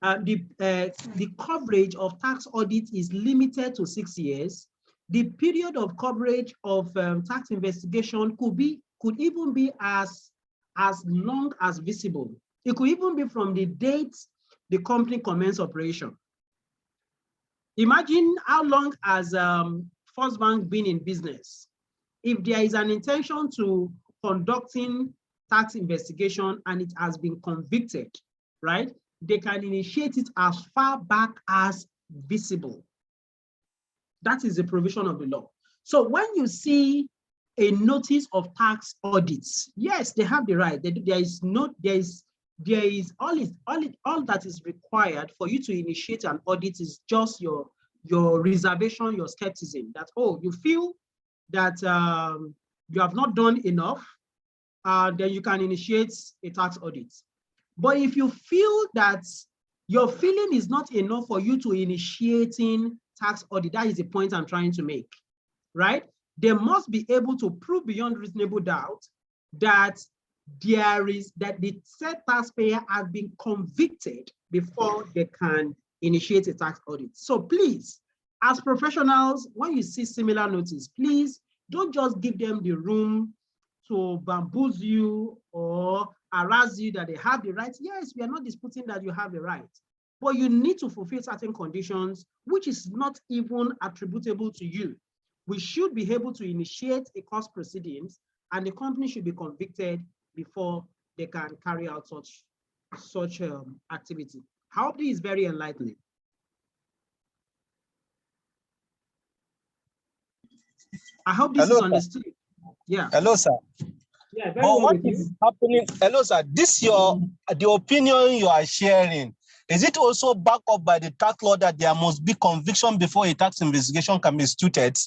the coverage of tax audit is limited to 6 years, the period of coverage of tax investigation could even be as long as visible. It could even be from the date the company commenced operation. Imagine how long has First Bank been in business. If there is an intention to conducting tax investigation and it has been convicted, right? They can initiate it as far back as visible. That is the provision of the law. So when you see a notice of tax audits, yes, they have the right. All that is required for you to initiate an audit is just your reservation, your skepticism that, oh, you feel that you have not done enough, then you can initiate a tax audit. But if you feel that your feeling is not enough for you to initiating tax audit, that is the point I'm trying to make, right? They must be able to prove beyond reasonable doubt that the said taxpayer has been convicted before they can initiate a tax audit. So please, as professionals, when you see similar notice, please don't just give them the room to bamboozle you or harass you that they have the right. Yes, we are not disputing that you have the right, but you need to fulfill certain conditions, which is not even attributable to you. We should be able to initiate a court proceedings and the company should be convicted before they can carry out such activity. I hope this is very enlightening. I hope this is understood. Sir. Yeah. Hello, sir. Yeah, very but well what is happening? Hello, sir. This the opinion you are sharing. Is it also backed up by the tax law that there must be conviction before a tax investigation can be instituted?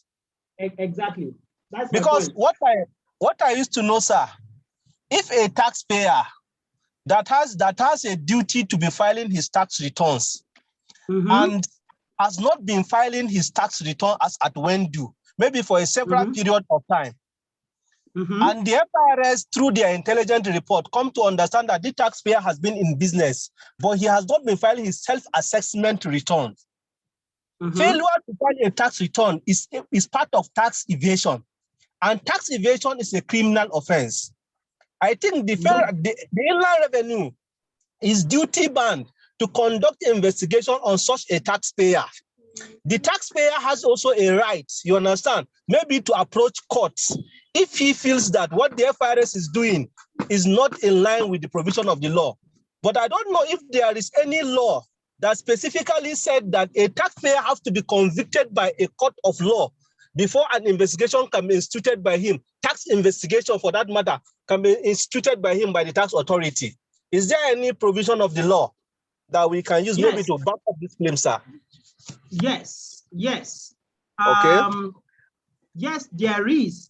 Exactly. That's because what I used to know, sir, if a taxpayer that has a duty to be filing his tax returns and has not been filing his tax return as at when due, maybe for a several period of time, and the FIRS, through their intelligent report, come to understand that the taxpayer has been in business, but he has not been filing his self-assessment returns. Failure to file a tax return is part of tax evasion, and tax evasion is a criminal offense. I think the Inland Revenue is duty bound to conduct investigation on such a taxpayer. The taxpayer has also a right, you understand, maybe to approach courts if he feels that what the FIRS is doing is not in line with the provision of the law. But I don't know if there is any law that specifically said that a taxpayer has to be convicted by a court of law before an investigation can be instituted by him. Tax investigation, for that matter, can be instituted by him by the tax authority. Is there any provision of the law that we can use maybe to back up this claim, sir? Yes. Okay. Yes, there is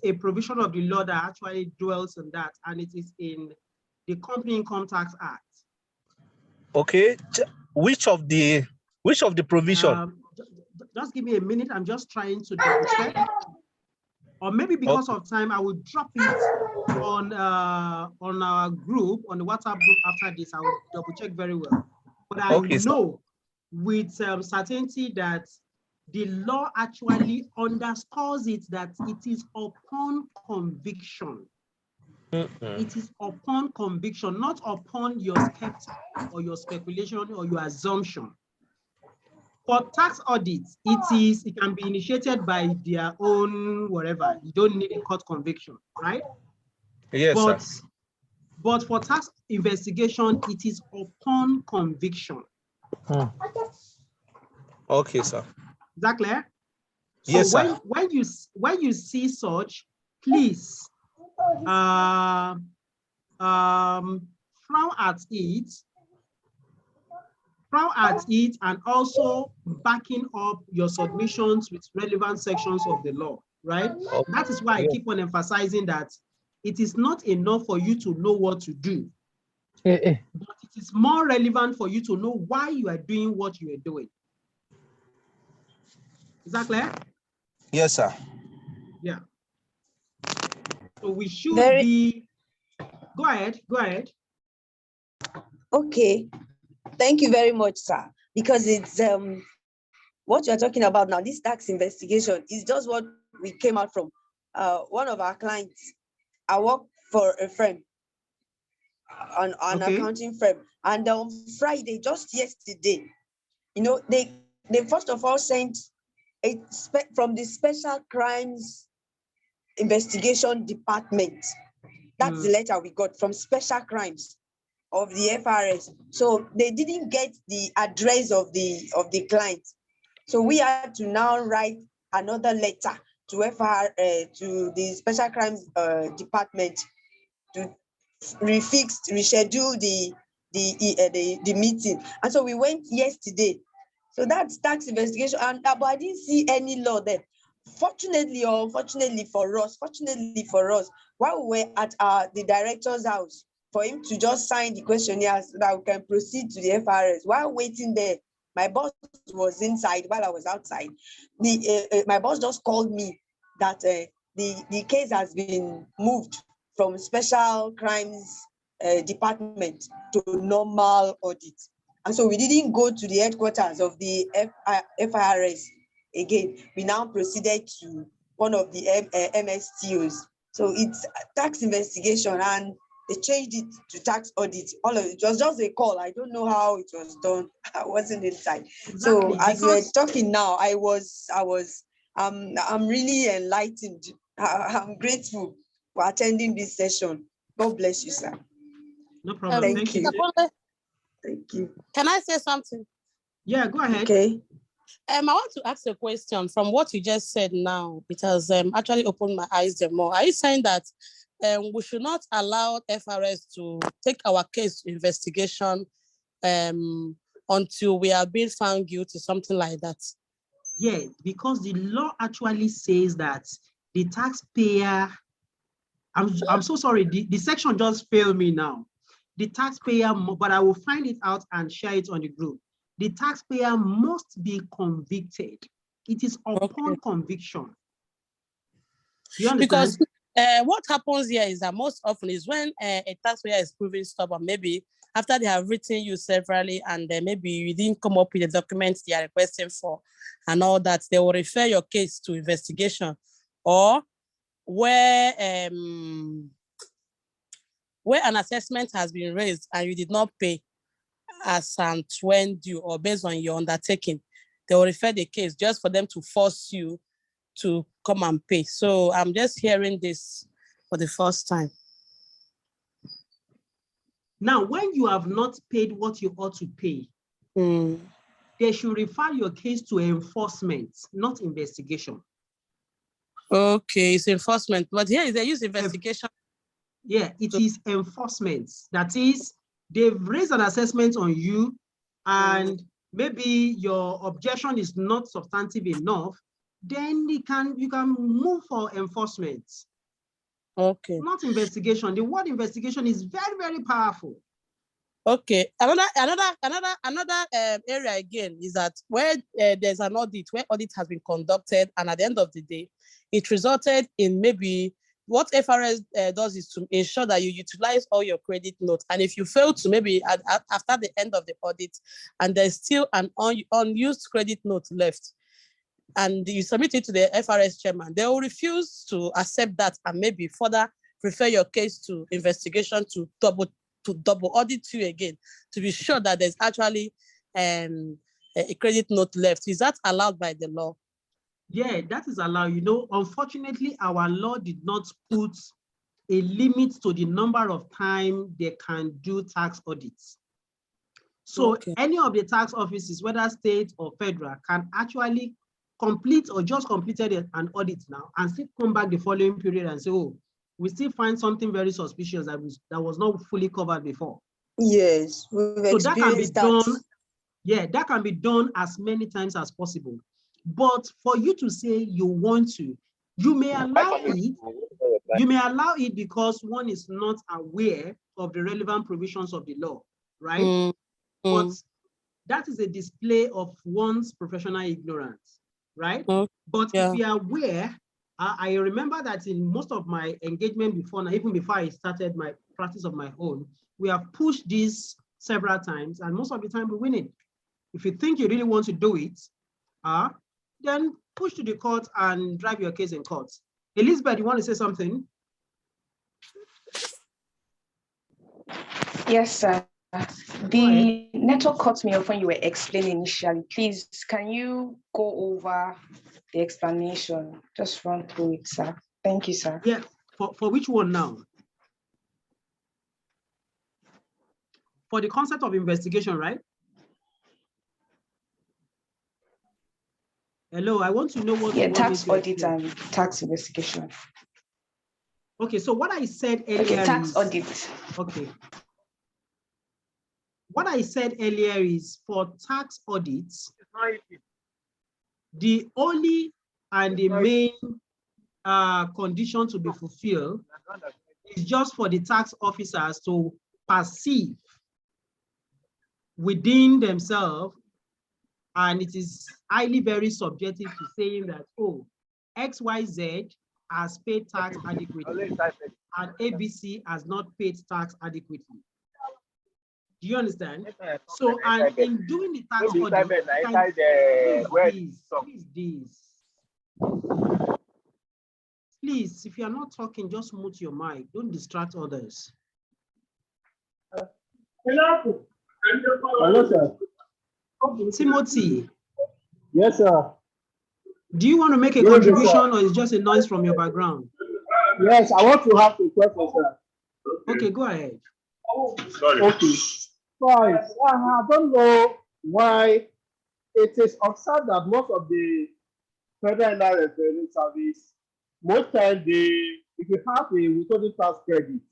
a provision of the law that actually dwells on that, and it is in the Company Income Tax Act. Okay, which of the provision? Just give me a minute. I'm just trying to double check, or maybe because of time, I will drop it on our group, on the WhatsApp group after this. I will double check very well. But I know with certainty that the law actually underscores it that it is upon conviction. It is upon conviction, not upon your skeptic or your speculation or your assumption. For tax audits, it can be initiated by their own whatever. You don't need a court conviction, right? Yes, but, sir. But for tax investigation, it is upon conviction. Okay, sir. Is that clear? So yes, sir. When you see such, please frown at it, and also backing up your submissions with relevant sections of the law, right? Okay. That is why I keep on emphasizing that it is not enough for you to know what to do, but it is more relevant for you to know why you are doing what you are doing. Is that clear? Yes, sir. Yeah. So we should be. Go ahead. Okay. Thank you very much, sir. Because it's what you're talking about now, this tax investigation, is just what we came out from. One of our clients, I work for a firm, an accounting firm, and on Friday, just yesterday, they first of all sent from the Special Crimes Investigation Department. That's the letter we got from Special Crimes of the FRS. So they didn't get the address of the client. So we had to now write another letter to to the Special Crimes Department to reschedule the meeting. And so we went yesterday. So that's tax investigation, but I didn't see any law there. Fortunately or unfortunately for us, while we were at the director's house, for him to just sign the questionnaire so that we can proceed to the FRS, while waiting there, my boss was inside while I was outside. My boss just called me that the case has been moved from Special Crimes Department to normal audit. And so we didn't go to the headquarters of the FIRS again. We now proceeded to one of the MSTOs. So it's tax investigation, and they changed it to tax audit. All of it was just a call. I don't know how it was done. I wasn't inside. Exactly, so as we're talking now, I'm really enlightened. I'm grateful for attending this session. God bless you, sir. No problem. Thank you. Thank you. Can I say something? Yeah, go ahead. Okay. I want to ask a question from what you just said now. It has actually opened my eyes more. Are you saying that we should not allow FRS to take our case to investigation until we are being found guilty, something like that? Yeah, because the law actually says that the taxpayer, I'm so sorry, the section just failed me now. The taxpayer, but I will find it out and share it on the group. The taxpayer must be convicted. It is upon conviction. You understand? Because what happens here is that most often is when a taxpayer is proving stubborn, maybe after they have written you severally and maybe you didn't come up with the documents they are requesting for and all that, they will refer your case to investigation, or where an assessment has been raised and you did not pay as when due or based on your undertaking, they will refer the case just for them to force you to come and pay. So I'm just hearing this for the first time. Now, when you have not paid what you ought to pay, they should refer your case to enforcement, not investigation. Okay, it's enforcement, but here they use investigation. Yeah, it is enforcement. That is, they've raised an assessment on you and maybe your objection is not substantive enough, then you can move for enforcement. Okay. Not investigation. The word investigation is very, very powerful. Okay. Another area again is that where there's an audit, where audit has been conducted, and at the end of the day, it resulted in maybe what FRS does is to ensure that you utilize all your credit notes. And if you fail to maybe after the end of the audit, and there's still an unused credit note left, and you submit it to the FRS chairman, they will refuse to accept that and maybe further refer your case to investigation to double audit you again to be sure that there's actually a credit note left. Is that allowed by the law? Yeah, that is allowed. You know, unfortunately, our law did not put a limit to the number of time they can do tax audits. So any of the tax offices, whether state or federal, can actually complete or just completed an audit now and still come back the following period and say, oh, we still find something very suspicious that was not fully covered before. Yes, so that can be done. Yeah, that can be done as many times as possible. But for you to say you want to, you may allow it. You may allow it because one is not aware of the relevant provisions of the law, right? But that is a display of one's professional ignorance, right? But if we are aware, I remember that in most of my engagement before, now, even before I started my practice of my own, we have pushed this several times, and most of the time we win it. If you think you really want to do it, then push to the court and drive your case in court. Elizabeth, you want to say something? Yes, sir. The network cut me off when you were explaining initially. Please, can you go over the explanation? Just run through it, sir. Thank you, sir. Yeah, for which one now? For the concept of investigation, right? Hello, I want to know what. Yeah, tax audit and tax investigation. Okay, so what I said earlier. Okay, tax audit. Okay. What I said earlier is for tax audits, the only and the main condition to be fulfilled is just for the tax officers to perceive within themselves, and it is highly very subjective to saying that, oh, XYZ has paid tax adequately and ABC has not paid tax adequately. Do you understand? So, and in doing the tax audit, please, if you are not talking, just mute your mic. Don't distract others. Hello, sir. Timothy. Yes, sir. Do you want to make a contribution, or is just a noise from your background? Yes, I want to have a question, sir. Okay, go ahead. Sorry. Okay. Fine. I don't know why it is observed that most of the federal revenue service, most times if you have a withholding tax credit,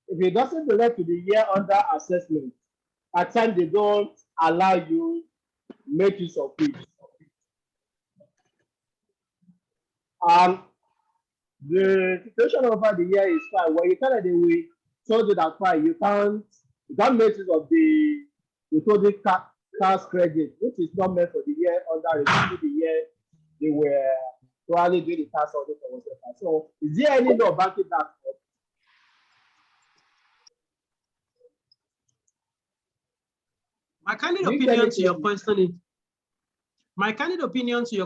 if it doesn't relate to the year under assessment, at times they don't allow you make use of it. The situation over the year is fine. When you tell them they will told you that fine, you can't make use of the withholding tax credit, which is not meant for the year under the year they were probably doing the tax audit or whatever. So is there any law backing that up? My candid opinion to your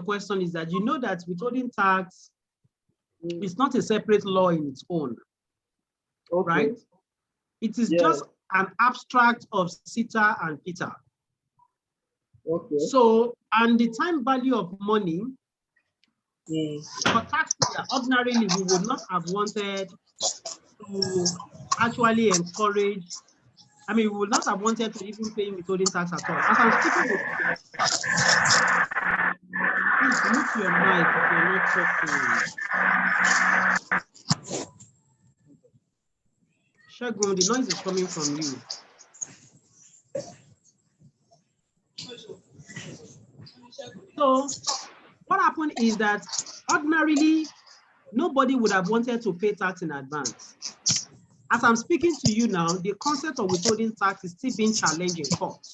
question is, that you know that withholding tax is not a separate law in its own, right? It is just an abstract of SITA and PITA. Okay. So, and the time value of money for taxpayer, ordinarily we would not have wanted to actually encourage. I mean, we would not have wanted to even pay withholding tax at all. As I'm speaking with you, please mute your mic if you're not talking. Shagun, the noise is coming from you. So what happened is that ordinarily, nobody would have wanted to pay tax in advance. As I'm speaking to you now, the concept of withholding tax is still being challenged in court.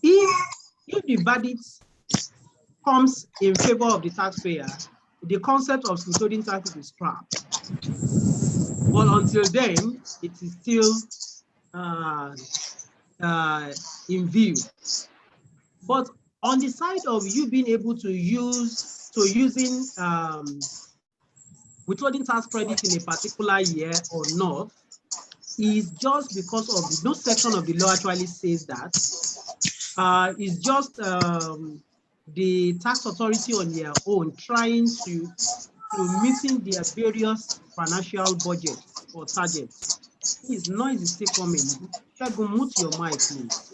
If the verdict comes in favor of the taxpayer, the concept of withholding tax is scrapped. But until then, it is still in view. But on the side of you being able to using withholding tax credit in a particular year or not, is just because of no section of the law actually says that. It's just the tax authority on their own trying to meeting their various financial budgets or targets. Please, noise is still coming. Shagun, mute your mic, please.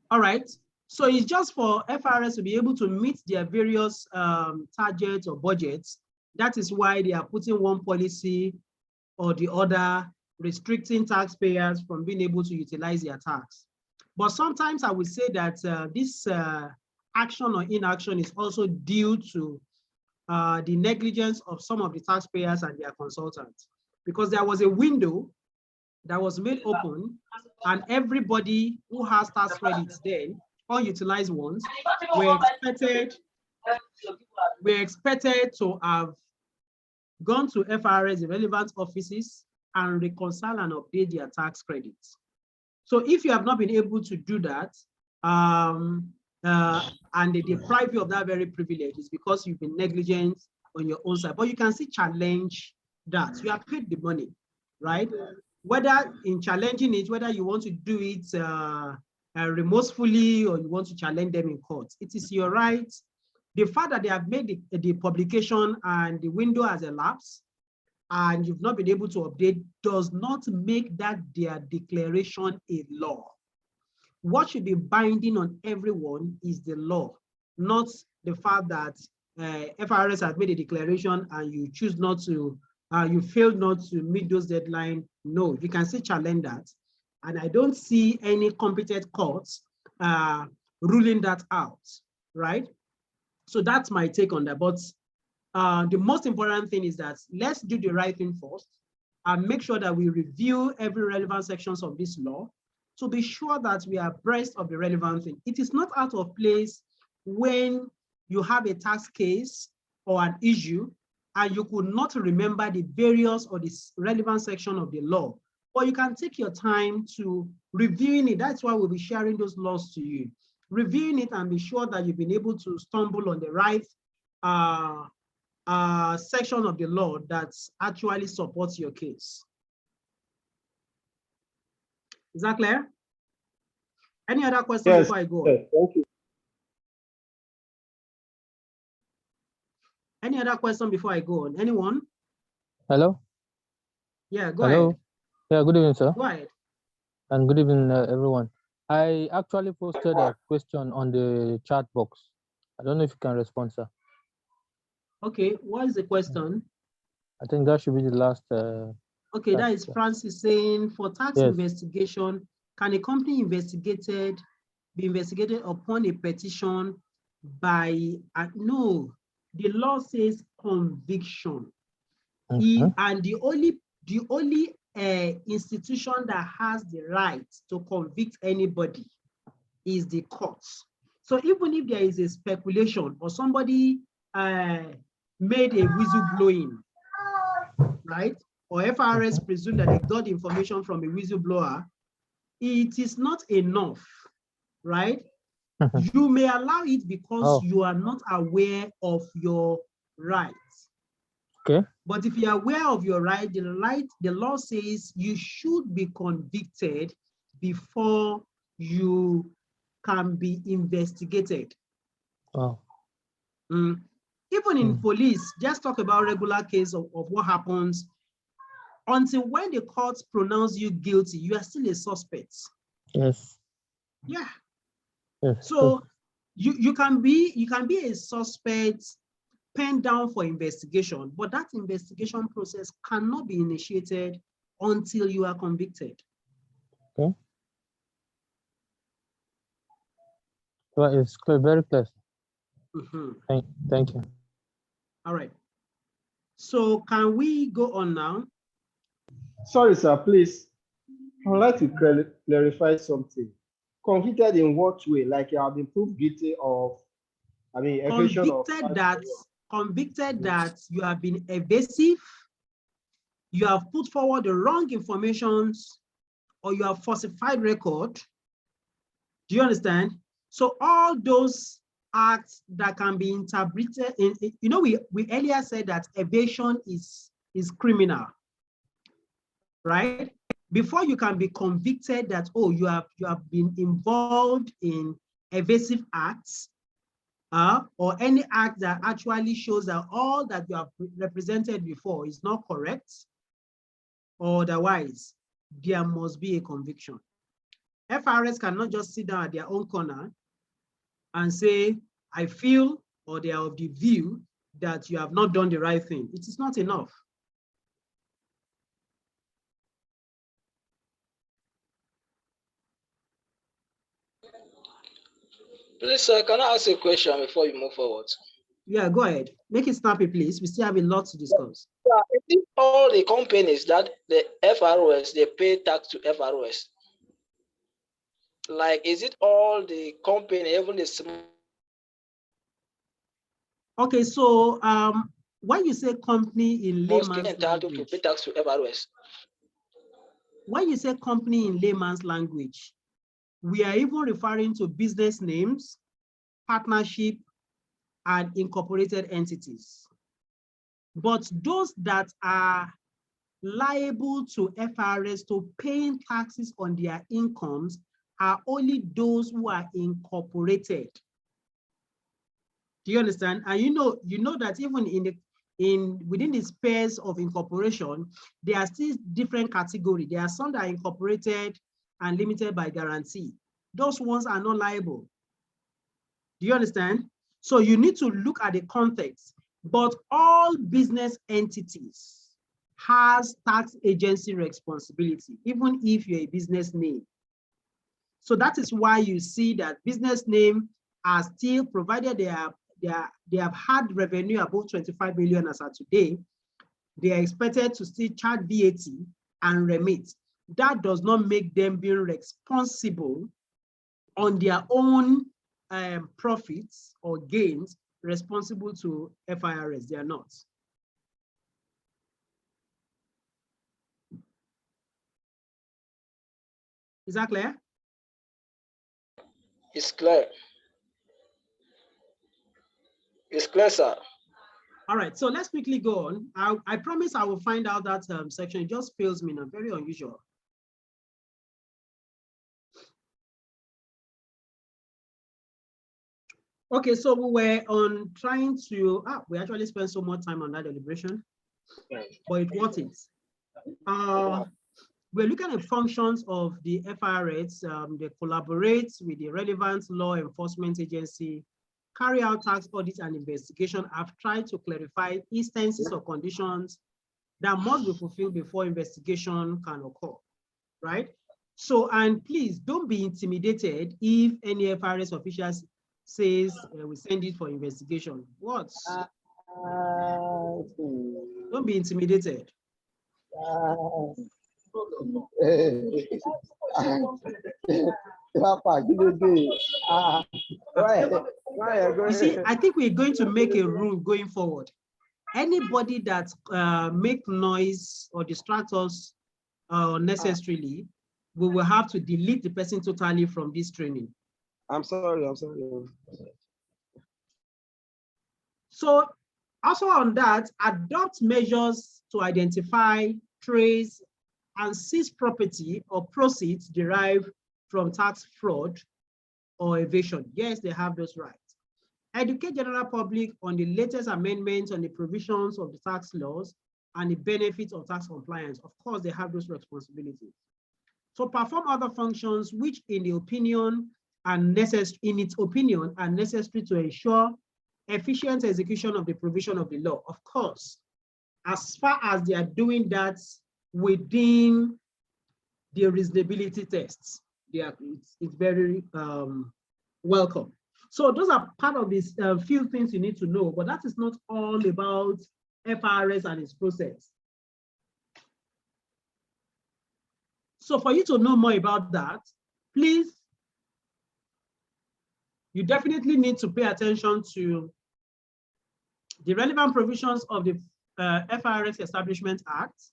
All right. So it's just for FRS to be able to meet their various targets or budgets. That is why they are putting one policy or the other, restricting taxpayers from being able to utilize their tax. But sometimes I would say that this action or inaction is also due to the negligence of some of the taxpayers and their consultants, because there was a window that was made open and everybody who has tax credits then, unutilized ones, were expected to have gone to FRS, the relevant offices, and reconcile and update their tax credits. So if you have not been able to do that, and they deprive you of that very privilege, it's because you've been negligent on your own side. But you can still challenge that. You have paid the money, right? Whether in challenging it, whether you want to do it remorsefully or you want to challenge them in court, it is your right. The fact that they have made the publication and the window has elapsed and you've not been able to update does not make that their declaration a law. What should be binding on everyone is the law, not the fact that FRS has made a declaration and you choose not to, you failed not to meet those deadlines. No, you can still challenge that. And I don't see any competent courts ruling that out, right? So that's my take on that. But the most important thing is that let's do the right thing first and make sure that we review every relevant sections of this law to be sure that we are abreast of the relevant thing. It is not out of place when you have a tax case or an issue and you could not remember the various or the relevant section of the law, but you can take your time to reviewing it. That's why we'll be sharing those laws to you. Reviewing it and be sure that you've been able to stumble on the right section of the law that actually supports your case. Is that clear? Any other questions before I go on? Yes, thank you. Any other question before I go on? Anyone? Hello? Yeah, go Hello? ahead. Yeah, good evening, sir. Go ahead. And good evening, everyone. I actually posted a question on the chat box. I don't know if you can respond, sir. Okay, what is the question? I think that should be the last. Okay, that is Francis saying, for tax Yes. investigation, can a company be investigated upon a petition by, no, the law says conviction. And the only institution that has the right to convict anybody is the courts. So even if there is a speculation or somebody made a whistleblowing, right? Or FRS presume that they got information from a whistleblower, it is not enough, right? You may allow it because you are not aware of your rights. Okay. But if you are aware of your right, the law says you should be convicted before you can be investigated. Oh. Even in police, just talk about regular case of what happens. Until when the courts pronounce you guilty, you are still a suspect. Yes. Yeah. Yes. So you can be a suspect penned down for investigation, but that investigation process cannot be initiated until you are convicted. Okay. Well, it's clear, very clear. Thank you. All right. So can we go on now? Sorry, sir, please. I would like to clarify something. Convicted in what way? Like you have been proved guilty of, evasion of convicted that you have been evasive, you have put forward the wrong information, or you have falsified record. Do you understand? So all those acts that can be interpreted in, we earlier said that evasion is criminal, right? Before you can be convicted that, oh, you have been involved in evasive acts, or any act that actually shows that all that you have represented before is not correct, or otherwise, there must be a conviction. FRS cannot just sit down at their own corner and say, I feel, or they are of the view that you have not done the right thing. It is not enough. Please, sir, can I ask a question before you move forward? Yeah, go ahead. Make it snappy, please. We still have a lot to discuss. Yeah, I think all the companies that the FRS, they pay tax to FRS. Like, is it all the company, even the small? Okay, so when you say company in layman's entitled to pay tax to FRS? when you say company in layman's language, we are even referring to business names, partnership, and incorporated entities. But those that are liable to FRS to paying taxes on their incomes are only those who are incorporated. Do you understand? And you know that even within the space of incorporation, there are still different categories. There are some that are incorporated and limited by guarantee. Those ones are not liable. Do you understand? So you need to look at the context. But all business entities has tax agency responsibility, even if you're a business name. So that is why you see that business name are still, provided they have had revenue above 25 million as of today, they are expected to still charge VAT and remit. That does not make them being responsible on their own profits or gains responsible to FIRS. They are not. Is that clear? It's clear. It's clear, sir. All right, so let's quickly go on. I promise I will find out that section. It just fails me now, very unusual. Okay, so we were on trying to, we actually spent so much time on that deliberation, but it wasn't. We're looking at functions of the FIRS. They collaborate with the relevant law enforcement agency, carry out tax audits and investigation. I've tried to clarify instances or conditions that must be fulfilled before investigation can occur, right? So, and please don't be intimidated if any FIRS officials says we send it for investigation. What? Don't be intimidated. You see, I think we're going to make a rule going forward. Anybody that make noise or distract us unnecessarily, we will have to delete the person totally from this training. I'm sorry. So also on that, adopt measures to identify, trace, and seize property or proceeds derived from tax fraud or evasion. Yes, they have those rights. Educate general public on the latest amendments on the provisions of the tax laws and the benefits of tax compliance. Of course, they have those responsibilities. So perform other functions which in its opinion are necessary to ensure efficient execution of the provision of the law. Of course, as far as they are doing that within the reasonability tests, it's very welcome. So those are part of these few things you need to know, but that is not all about FIRS and its process. So for you to know more about that, please, you definitely need to pay attention to the relevant provisions of the FIRS Establishment Act.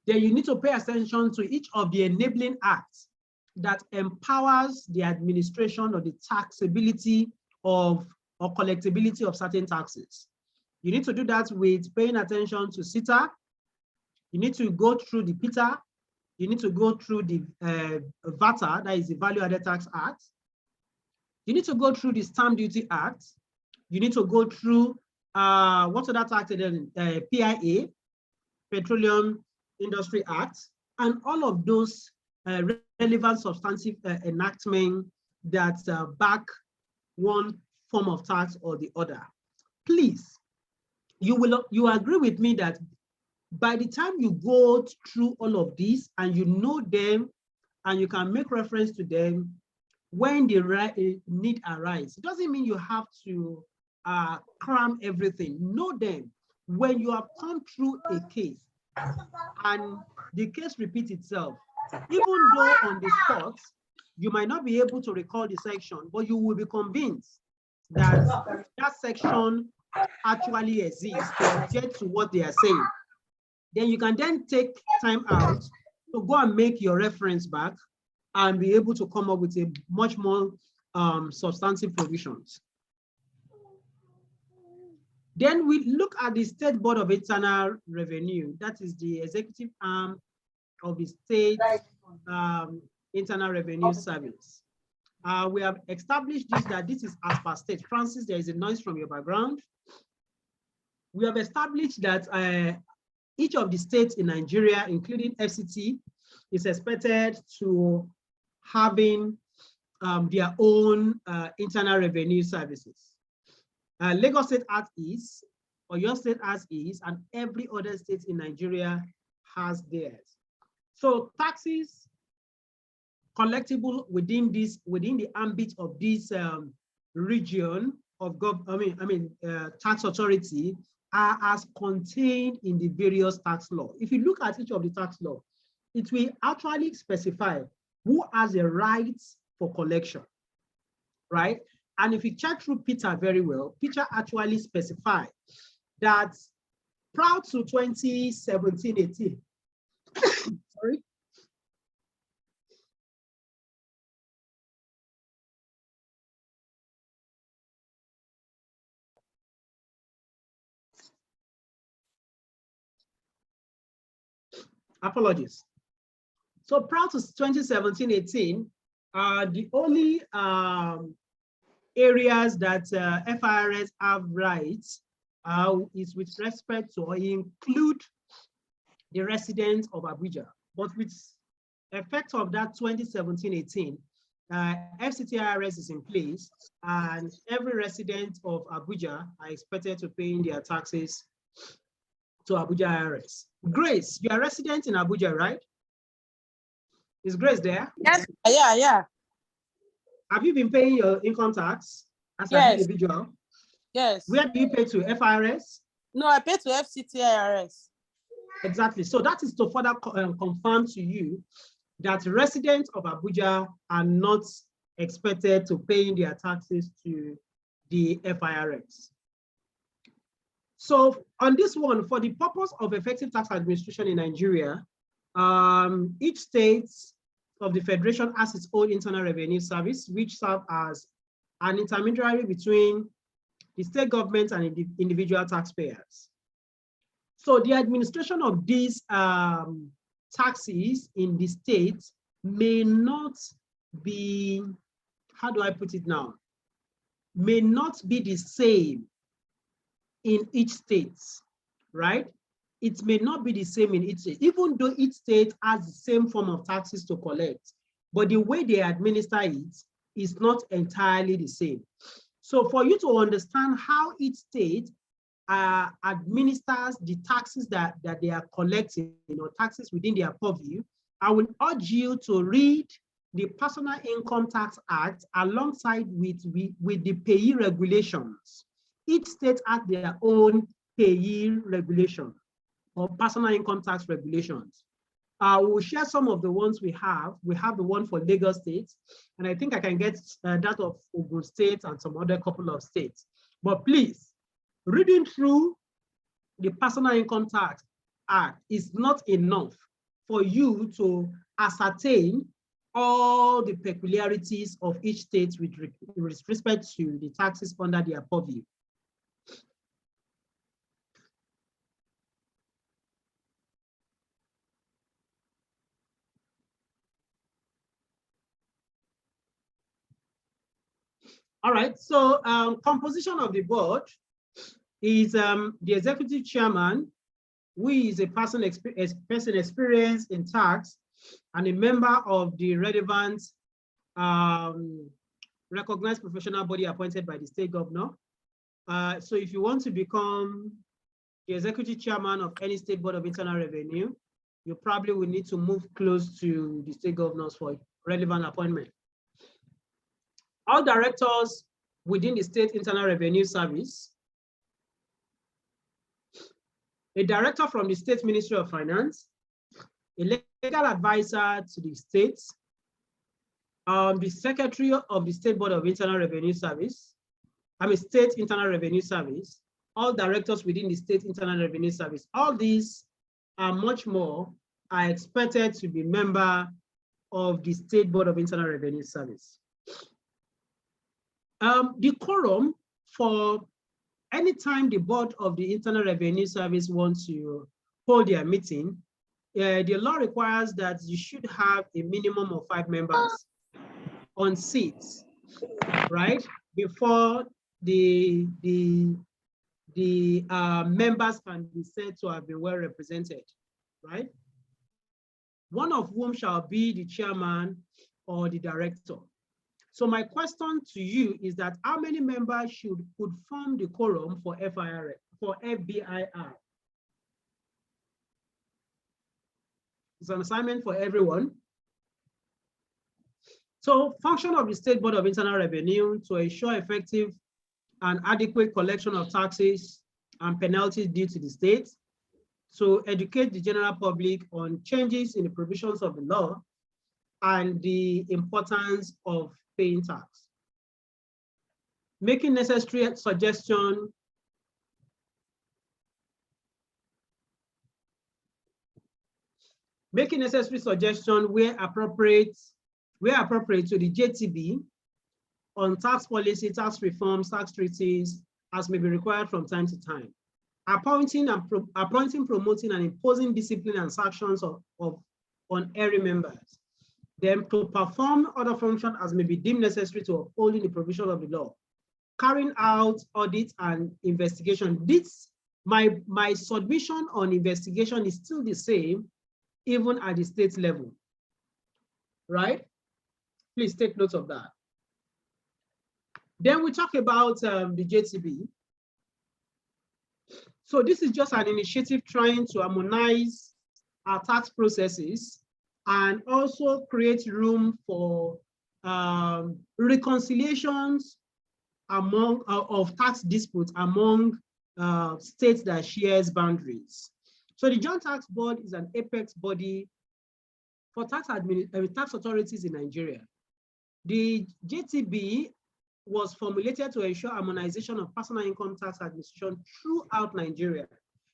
Then you need to pay attention to each of the enabling acts that empowers the administration or the taxability of or collectability of certain taxes. You need to do that with paying attention to CITA. You need to go through the PITA. You need to go through the VATA, that is the Value Added Tax Act. You need to go through the Stamp Duty Act. You need to go through what's that act again? PIA, Petroleum Industry Act, and all of those relevant substantive enactment that back one form of tax or the other. Please, you agree with me that by the time you go through all of these and you know them and you can make reference to them when the need arises, it doesn't mean you have to cram everything. Know them. When you have come through a case and the case repeats itself, even though on the spot, you might not be able to recall the section, but you will be convinced that that section actually exists to get to what they are saying. Then you can then take time out So go and make your reference back and be able to come up with a much more substantive provisions. Then we look at the State Board of Internal Revenue. That is the executive arm of the State Internal Revenue Service. We have established that this is as per state. Francis, there is a noise from your background. We have established that each of the states in Nigeria, including FCT, is expected to having their own internal revenue services. Lagos State as is, Oyo State as is, and every other state in Nigeria has theirs. So taxes collectible within the ambit of this region of tax authority are as contained in the various tax law. If you look at each of the tax law, it will actually specify who has a right for collection, right? And if you check through Peter very well, Peter actually specified that prior to 2017-18, sorry, apologies. So prior to 2017-18, the only areas that FIRS have rights is with respect to include the residents of Abuja. But with effect of that 2017-18, FCTIRS is in place, and every resident of Abuja are expected to pay their taxes to Abuja IRS. Grace, you are a resident in Abuja, right? Is Grace there? Yes, yeah. Have you been paying your income tax as an individual? Yes. Where do you pay to, FIRS? No, I pay to FCTIRS. Exactly. So that is to further confirm to you that residents of Abuja are not expected to pay their taxes to the FIRS. So on this one, for the purpose of effective tax administration in Nigeria, each state of the Federation has its own internal revenue service, which serves as an intermediary between the state government and the individual taxpayers. So the administration of these taxes in the state may not be, how do I put it now? May not be the same in each state, right? It may not be the same in each state, even though each state has the same form of taxes to collect, but the way they administer it is not entirely the same. So for you to understand how each state administers the taxes that they are collecting, taxes within their purview, I will urge you to read the Personal Income Tax Act alongside with the payee regulations. Each state has their own payee regulation or personal income tax regulations. We'll share some of the ones we have. We have the one for Lagos State, and I think I can get that of Ogun State and some other couple of states. But please, reading through the Personal Income Tax Act is not enough for you to ascertain all the peculiarities of each state with respect to the taxes under their purview. All right, so composition of the board is the executive chairman, who is a person experienced in tax and a member of the relevant recognized professional body appointed by the state governor. So if you want to become the executive chairman of any state board of internal revenue, you probably will need to move close to the state governors for relevant appointment. All directors within the State Internal Revenue Service, a director from the State Ministry of Finance, a legal advisor to the state, the secretary of the State Board of Internal Revenue Service, State Internal Revenue Service, all directors within the State Internal Revenue Service. All these are much more are expected to be member of the State Board of Internal Revenue Service. The quorum for any time the Board of the Internal Revenue Service wants to hold their meeting, the law requires that you should have a minimum of 5 members on seats, right? Before the members can be said to have been well represented, right? One of whom shall be the chairman or the director. So my question to you is that how many members could form the quorum for FBIR? It's an assignment for everyone. So function of the State Board of Internal Revenue to ensure effective and adequate collection of taxes and penalties due to the state, to educate the general public on changes in the provisions of the law and the importance of paying tax. Making necessary suggestion where appropriate to the JTB on tax policy, tax reforms, tax treaties, as may be required from time to time. Appointing, promoting, and imposing discipline and sanctions on erring members. Then to perform other functions as may be deemed necessary to upholding the provision of the law. Carrying out audits and investigation. My submission on investigation is still the same, even at the state level, right? Please take note of that. Then we talk about the JTB. So this is just an initiative trying to harmonize our tax processes and also create room for reconciliations of tax disputes among states that shares boundaries. So the Joint Tax Board is an apex body for tax authorities in Nigeria. The JTB was formulated to ensure harmonization of personal income tax administration throughout Nigeria.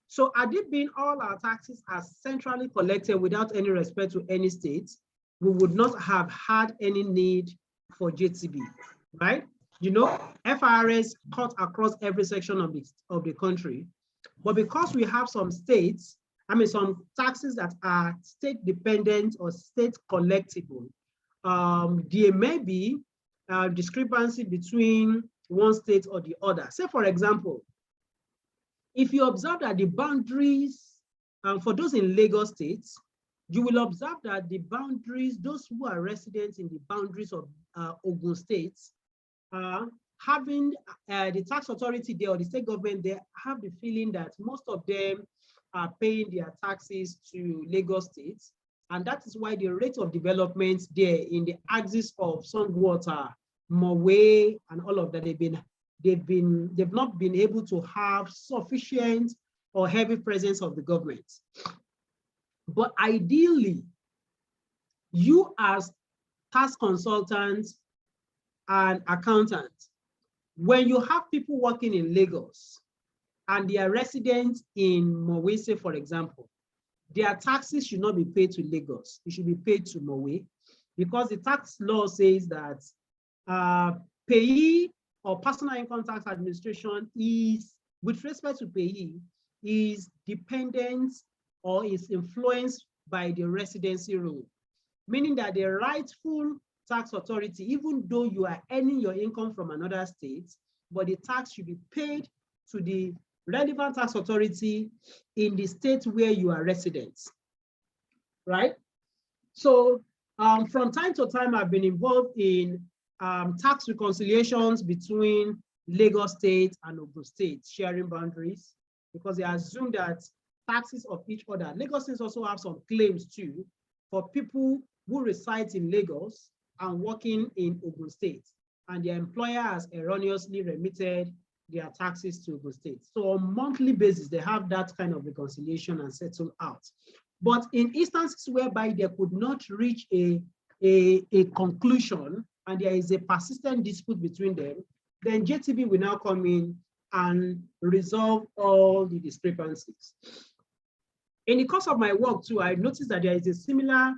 So had it been all our taxes are centrally collected without any respect to any state, we would not have had any need for JTB, right? You know, FRS cut across every section of the country, but because we have some states, some taxes that are state dependent or state collectible, there may be discrepancy between one state or the other. Say, for example, if you observe that the boundaries, for those in Lagos State, you will observe that the boundaries, those who are residents in the boundaries of Ogun State, having the tax authority there or the state government there have the feeling that most of them are paying their taxes to Lagos State. And that is why the rate of development there in the axis of Songwater, Mowe, and all of that, they've not been able to have sufficient or heavy presence of the government. But ideally, you as tax consultants and accountants, when you have people working in Lagos and they are residents in Mowe, for example, their taxes should not be paid to Lagos. It should be paid to Mowe, because the tax law says that payee or personal income tax administration is, with respect to payee, is dependent or is influenced by the residency rule, meaning that the rightful tax authority, even though you are earning your income from another state, but the tax should be paid to the relevant tax authority in the state where you are resident, right? So from time to time, I've been involved in tax reconciliations between Lagos State and Ogun State sharing boundaries, because they assume that taxes of each other. Lagos State also have some claims too for people who reside in Lagos and working in Ogun State, and their employer has erroneously remitted their taxes to Ogun State. So on a monthly basis, they have that kind of reconciliation and settle out. But in instances whereby they could not reach a conclusion and there is a persistent dispute between them, then JTB will now come in and resolve all the discrepancies. In the course of my work too, I noticed that there is a similar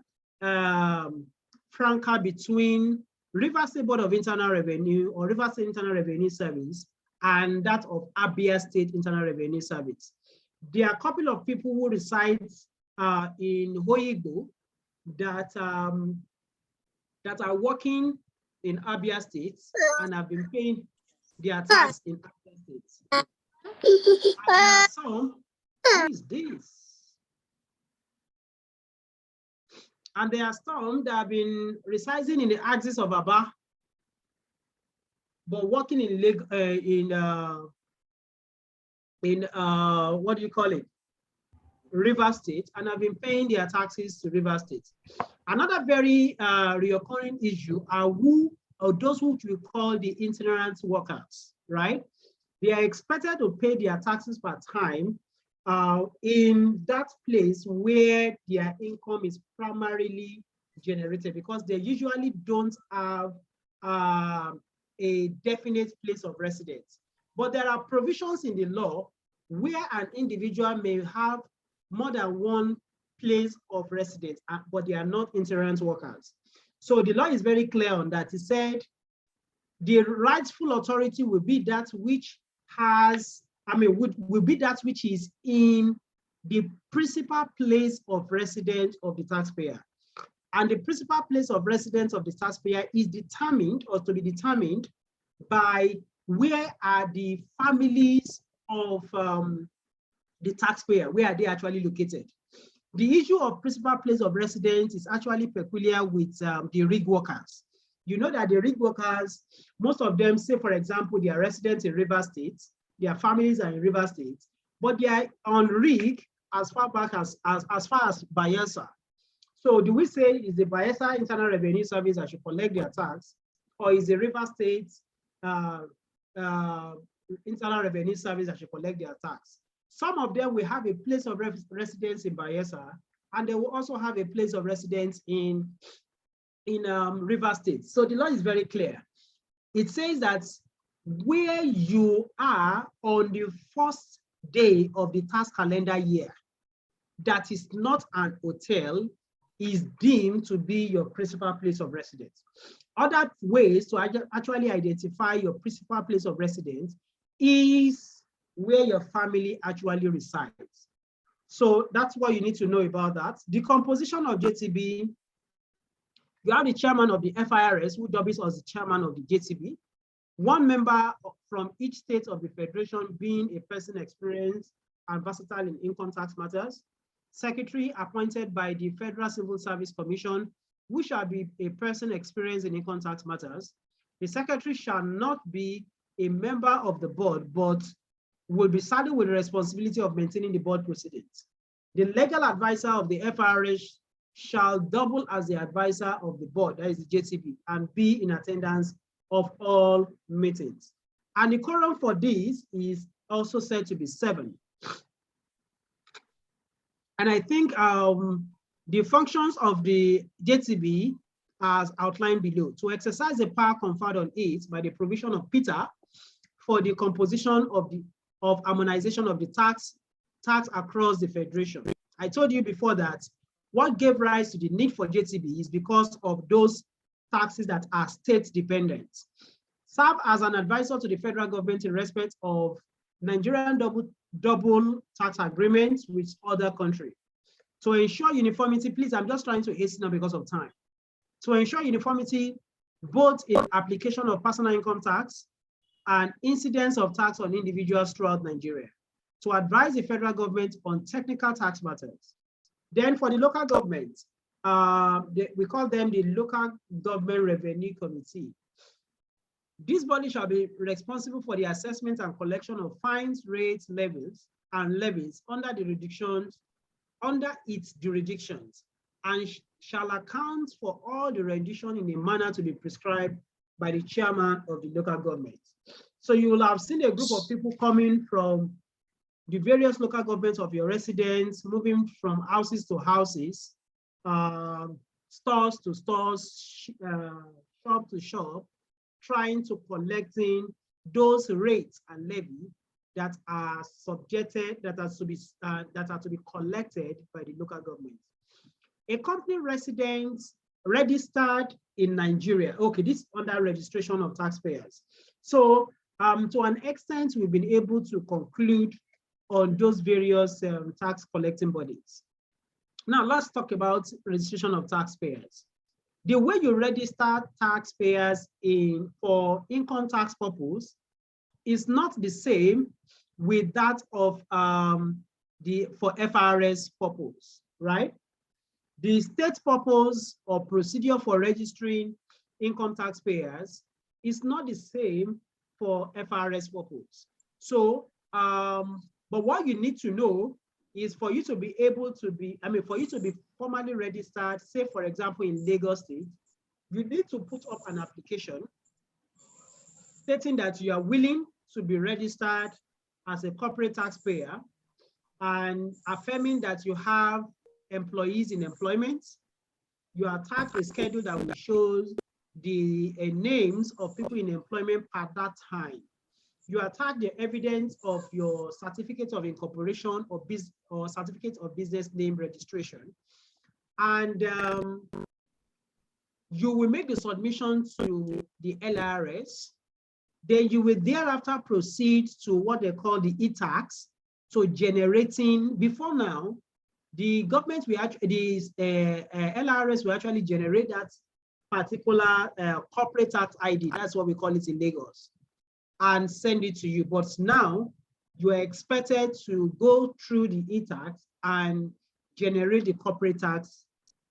franca between Rivers State Board of Internal Revenue or Rivers State Internal Revenue Service and that of Abia State Internal Revenue Service. There are a couple of people who reside in Hoyigo that are working in Abia State and have been paying their tax in Abia State. And there are some, who is this? And there are some that have been residing in the axis of Aba, but working in what do you call it? River State, and have been paying their taxes to River State. Another very reoccurring issue are those who we call the itinerant workers, right? They are expected to pay their taxes per time in that place where their income is primarily generated, because they usually don't have a definite place of residence. But there are provisions in the law where an individual may have more than one place of residence, but they are not itinerant workers. So the law is very clear on that. It said the rightful authority will be that which has, will be that which is in the principal place of residence of the taxpayer. And the principal place of residence of the taxpayer is determined, or to be determined, by where are the families of the taxpayer, where are they actually located. The issue of principal place of residence is actually peculiar with the rig workers. You know that the rig workers, most of them, say for example, they are residents in River State, their families are in River State, but they are on rig as far back as far as Bayelsa. So do we say is the Bayelsa Internal Revenue Service that should collect their tax, or is the River State Internal Revenue Service that should collect their tax? Some of them will have a place of residence in Bayelsa, and they will also have a place of residence in River State. So the law is very clear. It says that where you are on the first day of the tax calendar year, that is not an hotel, is deemed to be your principal place of residence. Other ways to actually identify your principal place of residence is where your family actually resides. So that's what you need to know about that. The composition of JTB, you have the chairman of the FIRS, who doubles as the chairman of the JTB, one member from each state of the federation being a person experienced and versatile in income tax matters, secretary appointed by the Federal Civil Service Commission, who shall be a person experienced in income tax matters. The secretary shall not be a member of the board, but will be saddled with the responsibility of maintaining the board proceedings. The legal advisor of the FRS shall double as the advisor of the board, that is the JTB, and be in attendance of all meetings. And the quorum for this is also said to be 7. And I think the functions of the JTB as outlined below: to exercise the power conferred on it by the provision of Peter for the composition of harmonization of the tax across the federation. I told you before that what gave rise to the need for JTB is because of those taxes that are state dependent. Serve as an advisor to the federal government in respect of Nigerian double tax agreements with other countries. To ensure uniformity, please, I'm just trying to hasten now because of time. To ensure uniformity, both in application of personal income tax and incidence of tax on individuals throughout Nigeria. To advise the federal government on technical tax matters. Then for the local government, we call them the Local Government Revenue Committee. This body shall be responsible for the assessment and collection of fines, rates, levies, and levies under its jurisdictions, and shall account for all the rendition in a manner to be prescribed by the chairman of the local government. So you will have seen a group of people coming from the various local governments of your residence, moving from houses to houses, stores to stores, shop to shop, trying to collecting those rates and levy that are subjected, that are to be collected by the local government. A company resident registered in Nigeria. Okay, this is under registration of taxpayers. So to an extent, we've been able to conclude on those various tax collecting bodies. Now let's talk about registration of taxpayers. The way you register taxpayers for income tax purpose is not the same with that of for FRS purpose, right? The state purpose or procedure for registering income taxpayers is not the same for FRS purpose. So, but what you need to know is for you to be able to be, for you to be formally registered, say for example in Lagos State, you need to put up an application stating that you are willing to be registered as a corporate taxpayer and affirming that you have employees in employment. You attach a schedule that will show the names of people in employment at that time. You attach the evidence of your certificate of incorporation or certificate of business name registration. And you will make the submission to the LRS. Then you will thereafter proceed to what they call the e-tax. So generating, before now, the government will actually, LRS will actually generate that particular corporate tax ID. That's what we call it in Lagos, and send it to you. But now you are expected to go through the e-tax and generate the corporate tax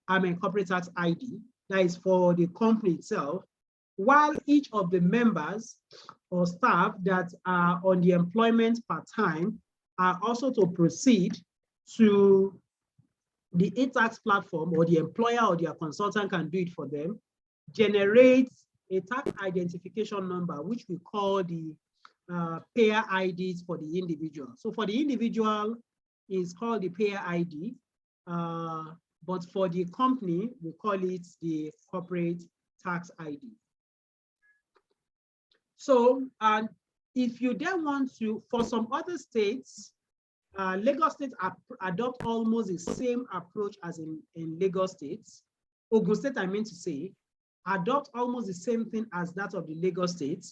ID. That is for the company itself, while each of the members or staff that are on the employment part-time are also to proceed to the e-tax platform, or the employer or their consultant can do it for them, generate a tax identification number, which we call the payer IDs for the individual. So for the individual, it's called the payer ID, but for the company, we call it the corporate tax ID. So if you then want to, for some other states, Lagos State adopt almost the same approach as in Lagos State. Ogun State, I mean to say, adopt almost the same thing as that of the Lagos State.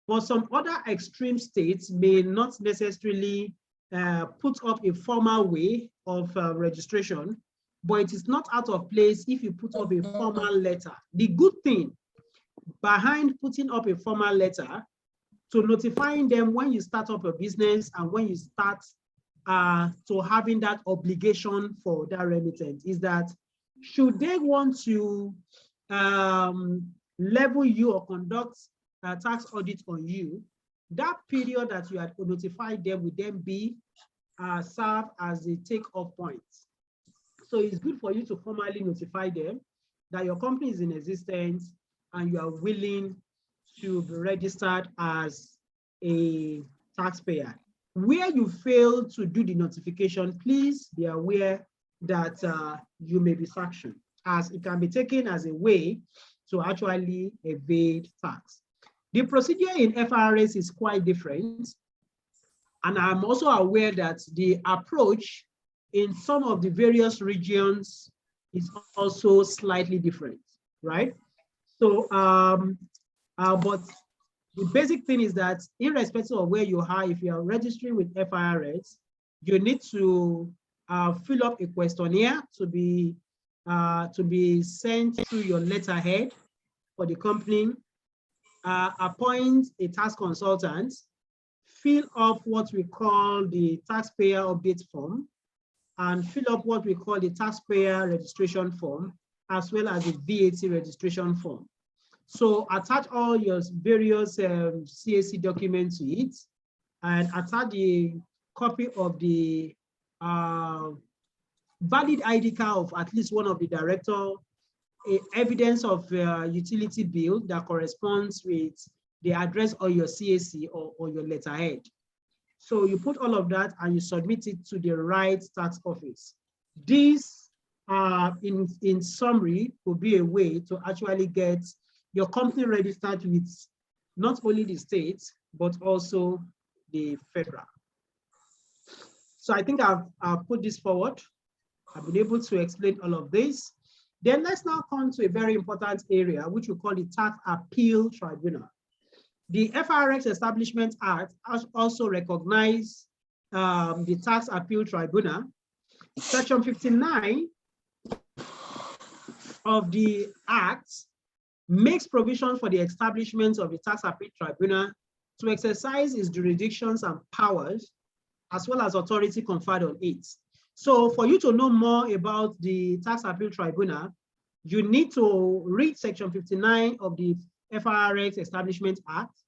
But some other extreme states may not necessarily put up a formal way of registration, but it is not out of place if you put up a formal letter. The good thing behind putting up a formal letter to notifying them when you start up a business and when you start to having that obligation for that remittance is that should they want to level you or conduct a tax audit on you, that period that you had notified them would then be served as a take-off point. So it's good for you to formally notify them that your company is in existence and you are willing to be registered as a taxpayer. Where you fail to do the notification, please be aware that you may be sanctioned, as it can be taken as a way to actually evade tax. The procedure in FRS is quite different. And I'm also aware that the approach in some of the various regions is also slightly different, right? So, but the basic thing is that irrespective of where you are, if you are registering with FIRS, you need to fill up a questionnaire to be sent through your letterhead for the company, appoint a tax consultant, fill up what we call the taxpayer update form, and fill up what we call the taxpayer registration form, as well as the VAT registration form. So attach all your various CAC documents to it, and attach the copy of the valid ID card of at least one of the director, evidence of utility bill that corresponds with the address on your CAC or your letterhead. So you put all of that and you submit it to the right tax office. This, in summary, will be a way to actually get your company registered with not only the state, but also the federal. So I think I've put this forward. I've been able to explain all of this. Then let's now come to a very important area, which we call the Tax Appeal Tribunal. The FRX Establishment Act also recognizes the Tax Appeal Tribunal. Section 59 of the Act makes provision for the establishment of the Tax Appeal Tribunal to exercise its jurisdictions and powers, as well as authority conferred on it. So for you to know more about the Tax Appeal Tribunal, you need to read Section 59 of the FRX Establishment Act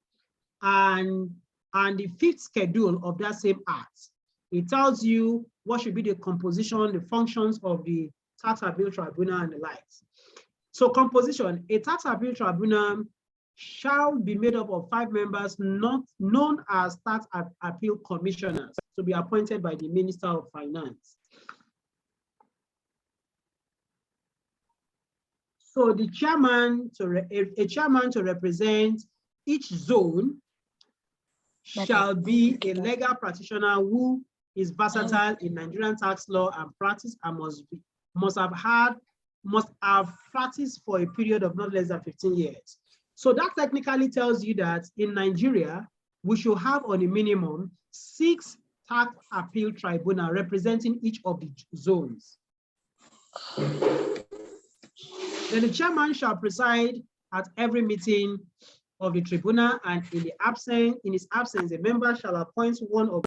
and the 5th schedule of that same act. It tells you what should be the composition, the functions of the Tax Appeal Tribunal and the likes. So composition, a Tax Appeal Tribunal shall be made up of 5 members not known as Tax Appeal Commissioners to be appointed by the Minister of Finance. So the chairman, a chairman to represent each zone shall be a legal practitioner who is versatile in Nigerian tax law and practice and must have practiced for a period of not less than 15 years. So that technically tells you that in Nigeria, we should have on a minimum 6 tax appeal tribunals representing each of the zones. Then the chairman shall preside at every meeting of the tribunal, and in his absence, a member shall appoint one of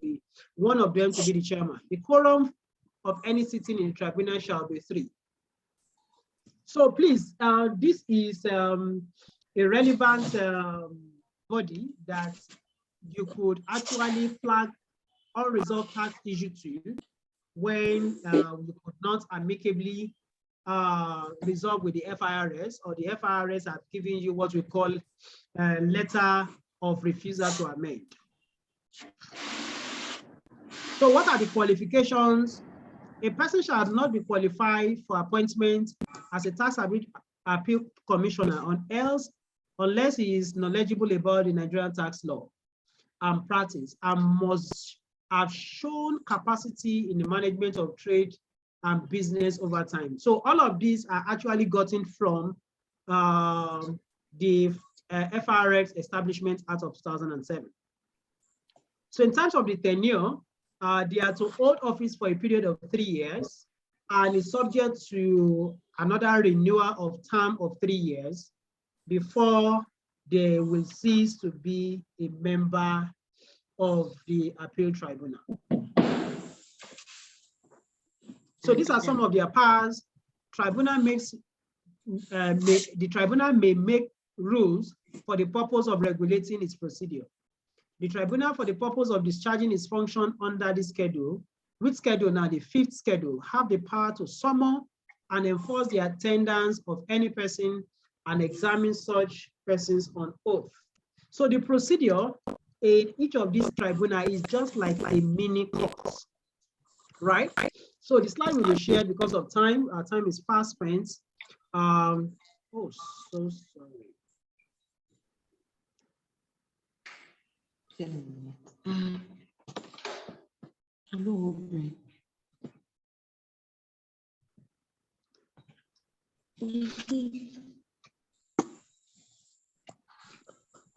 them to be the chairman. The quorum of any sitting in the tribunal shall be 3. So please, this is a relevant body that you could actually flag unresolved tax issue to when you could not amicably resolve with the FIRS, or the FIRS have given you what we call a letter of refusal to amend. So what are the qualifications? A person shall not be qualified for appointment as a tax appeal commissioner unless he is knowledgeable about the Nigerian tax law and practice, and must have shown capacity in the management of trade and business over time. So all of these are actually gotten from the FRX Establishment Act of 2007. So in terms of the tenure, they are to hold office for a period of 3 years and is subject to another renewal of term of 3 years before they will cease to be a member of the appeal tribunal. So these are some of their powers. The tribunal may make rules for the purpose of regulating its procedure. The tribunal, for the purpose of discharging its function under this schedule, which schedule now, the 5th schedule, have the power to summon and enforce the attendance of any person and examine such persons on oath. So the procedure in each of these tribunals is just like a mini court, right? So the slide will be shared because of time. Our time is fast spent. Oh, so sorry.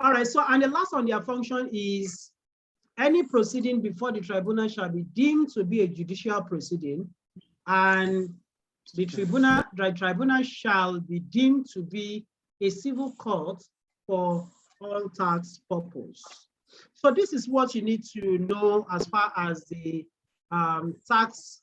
All right, so and the last on their function is any proceeding before the tribunal shall be deemed to be a judicial proceeding, and the tribunal shall be deemed to be a civil court for all tax purposes. So this is what you need to know as far as the tax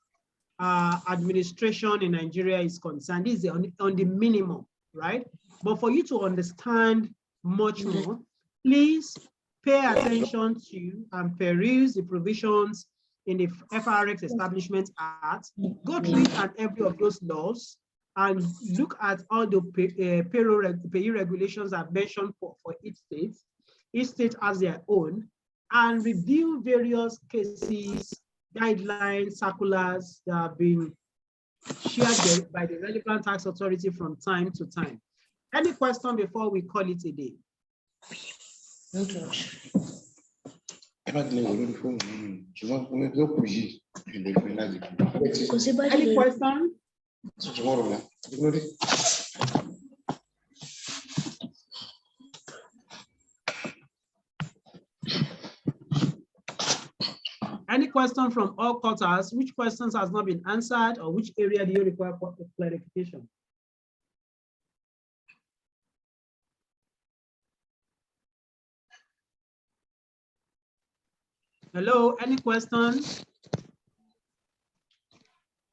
administration in Nigeria is concerned. This is on the minimum, right? But for you to understand much more, please pay attention to and peruse the provisions in the FRX Establishment Act. Go through each and every of those laws and look at all the payee regulations I've mentioned for each state. Each state has their own, and review various cases, guidelines, circulars that have been shared by the relevant tax authority from time to time. Any question before we call it a day? Any question? Any question from all quarters? Which questions has not been answered, or which area do you require clarification? Hello, any questions?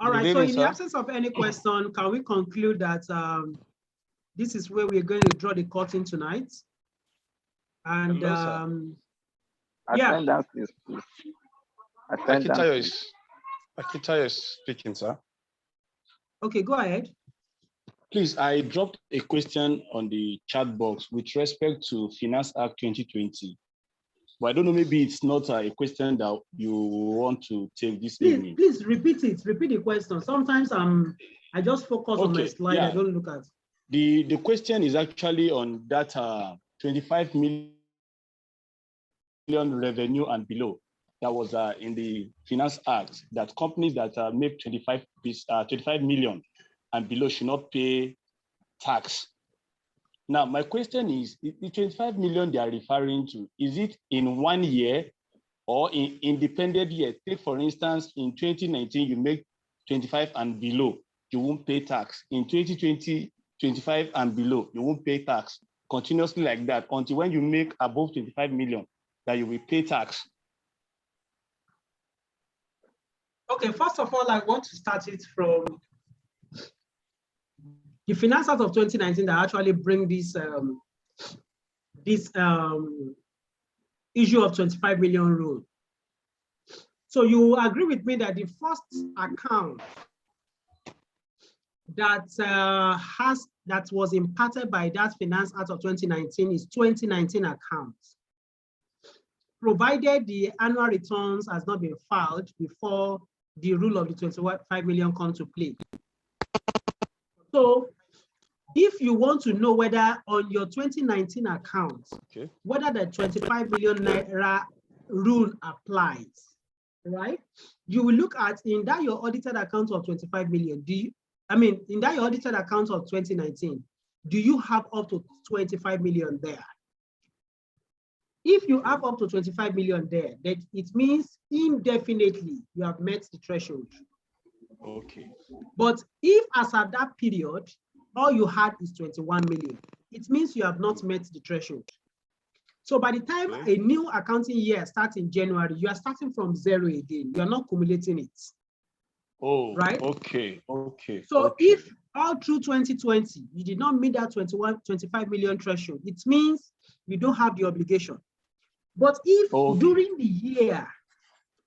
All right, so in the absence of any question, can we conclude that this is where we're going to draw the curtain tonight? And yeah. Akitayo is speaking, sir. Okay, go ahead. Please, I dropped a question on the chat box with respect to Finance Act 2020. But I don't know, maybe it's not a question that you want to take this evening. Please repeat it. Repeat the question. Sometimes I just focus on my slide. Yeah. I don't look at. The question is actually on that 25 million revenue and below that was in the Finance Act, that companies that make 25 million and below should not pay tax. Now, my question is, the 25 million they are referring to, is it in 1 year or in independent year? Take, for instance, in 2019, you make 25 and below, you won't pay tax. In 2020, 25 and below, you won't pay tax. Continuously like that until when you make above 25 million, that you will pay tax. Okay, first of all, I want to start it from the Finance Act of 2019 that actually bring this issue of 25 million rule. So you agree with me that the first account that was imparted by that Finance Act of 2019 is 2019 accounts, provided the annual returns has not been filed before the rule of the 25 million come to play. So if you want to know whether on your 2019 account, whether the 25 million naira rule applies, right? You will look at in that your audited account of 25 million, in that your audited account of 2019, do you have up to 25 million there? If you have up to 25 million there, that it means indefinitely you have met the threshold. Okay. But if as at that period, all you had is 21 million, it means you have not met the threshold. So by the time a new accounting year starts in January, you are starting from zero again. You are not accumulating it. Oh, right? Okay. So if all through 2020, you did not meet that 25 million threshold, it means you don't have the obligation. But if during the year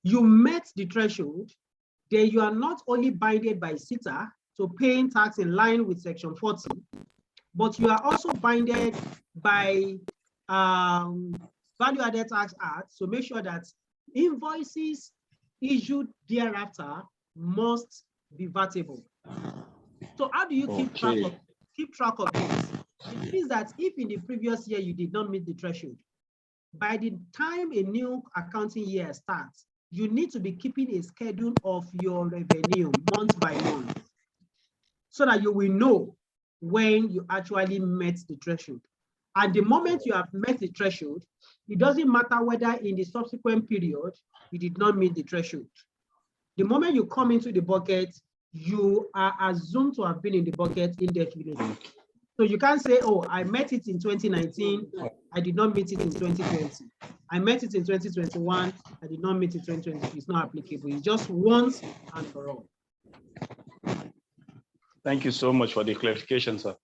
you met the threshold, then you are not only binded by SITA to paying tax in line with Section 40, but you are also binded by Value Added Tax Act. So make sure that invoices issued thereafter must be vatable. So how do you keep track of this? It means that if in the previous year you did not meet the threshold, by the time a new accounting year starts, you need to be keeping a schedule of your revenue month by month so that you will know when you actually met the threshold. And the moment you have met the threshold, it doesn't matter whether in the subsequent period you did not meet the threshold. The moment you come into the bucket, you are assumed to have been in the bucket indefinitely. So you can't say, oh, I met it in 2019, I did not meet it in 2020. I met it in 2021, I did not meet it in 2022. It's not applicable. It's just once and for all. Thank you so much for the clarification, sir.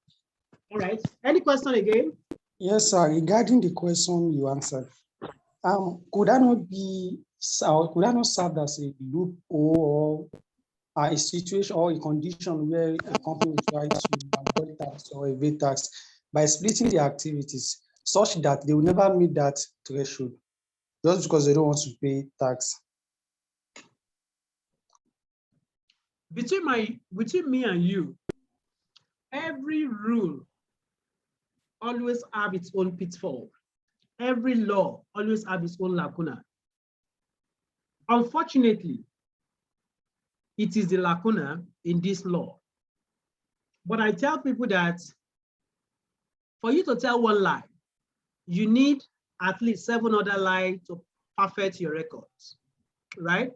All right. Any question again? Yes, sir. Regarding the question you answered, could that not serve as a loophole or a situation or a condition where a company will try to avoid tax or evade tax by splitting the activities such that they will never meet that threshold just because they don't want to pay tax? Between me and you, every rule always have its own pitfall. Every law always have its own lacuna. Unfortunately, it is the lacuna in this law. But I tell people that for you to tell one lie, you need at least 7 other lies to perfect your records, right?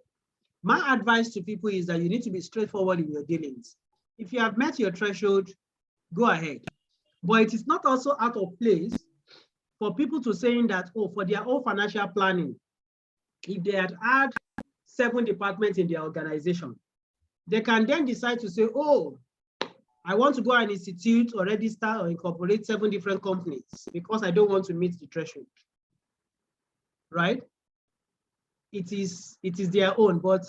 My advice to people is that you need to be straightforward in your dealings. If you have met your threshold, go ahead. But it is not also out of place for people to saying that, oh, for their own financial planning, if they had 7 departments in their organization, they can then decide to say, oh, I want to go and institute or register or incorporate 7 different companies because I don't want to meet the threshold, right? It is their own, but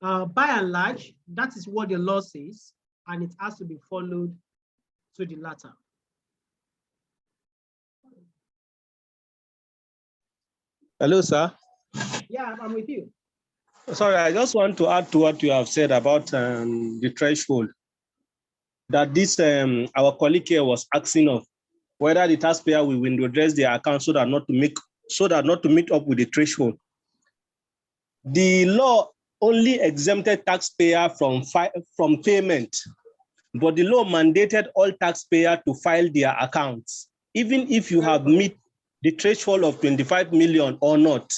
by and large, that is what the law says, and it has to be followed to the latter. Hello, sir. Yeah, I'm with you. Sorry, I just want to add to what you have said about the threshold. That this our colleague here was asking of whether the taxpayer will window dress their account so that not to meet up with the threshold. The law only exempted taxpayer from payment, but the law mandated all taxpayers to file their accounts, even if you have met the threshold of 25 million or not.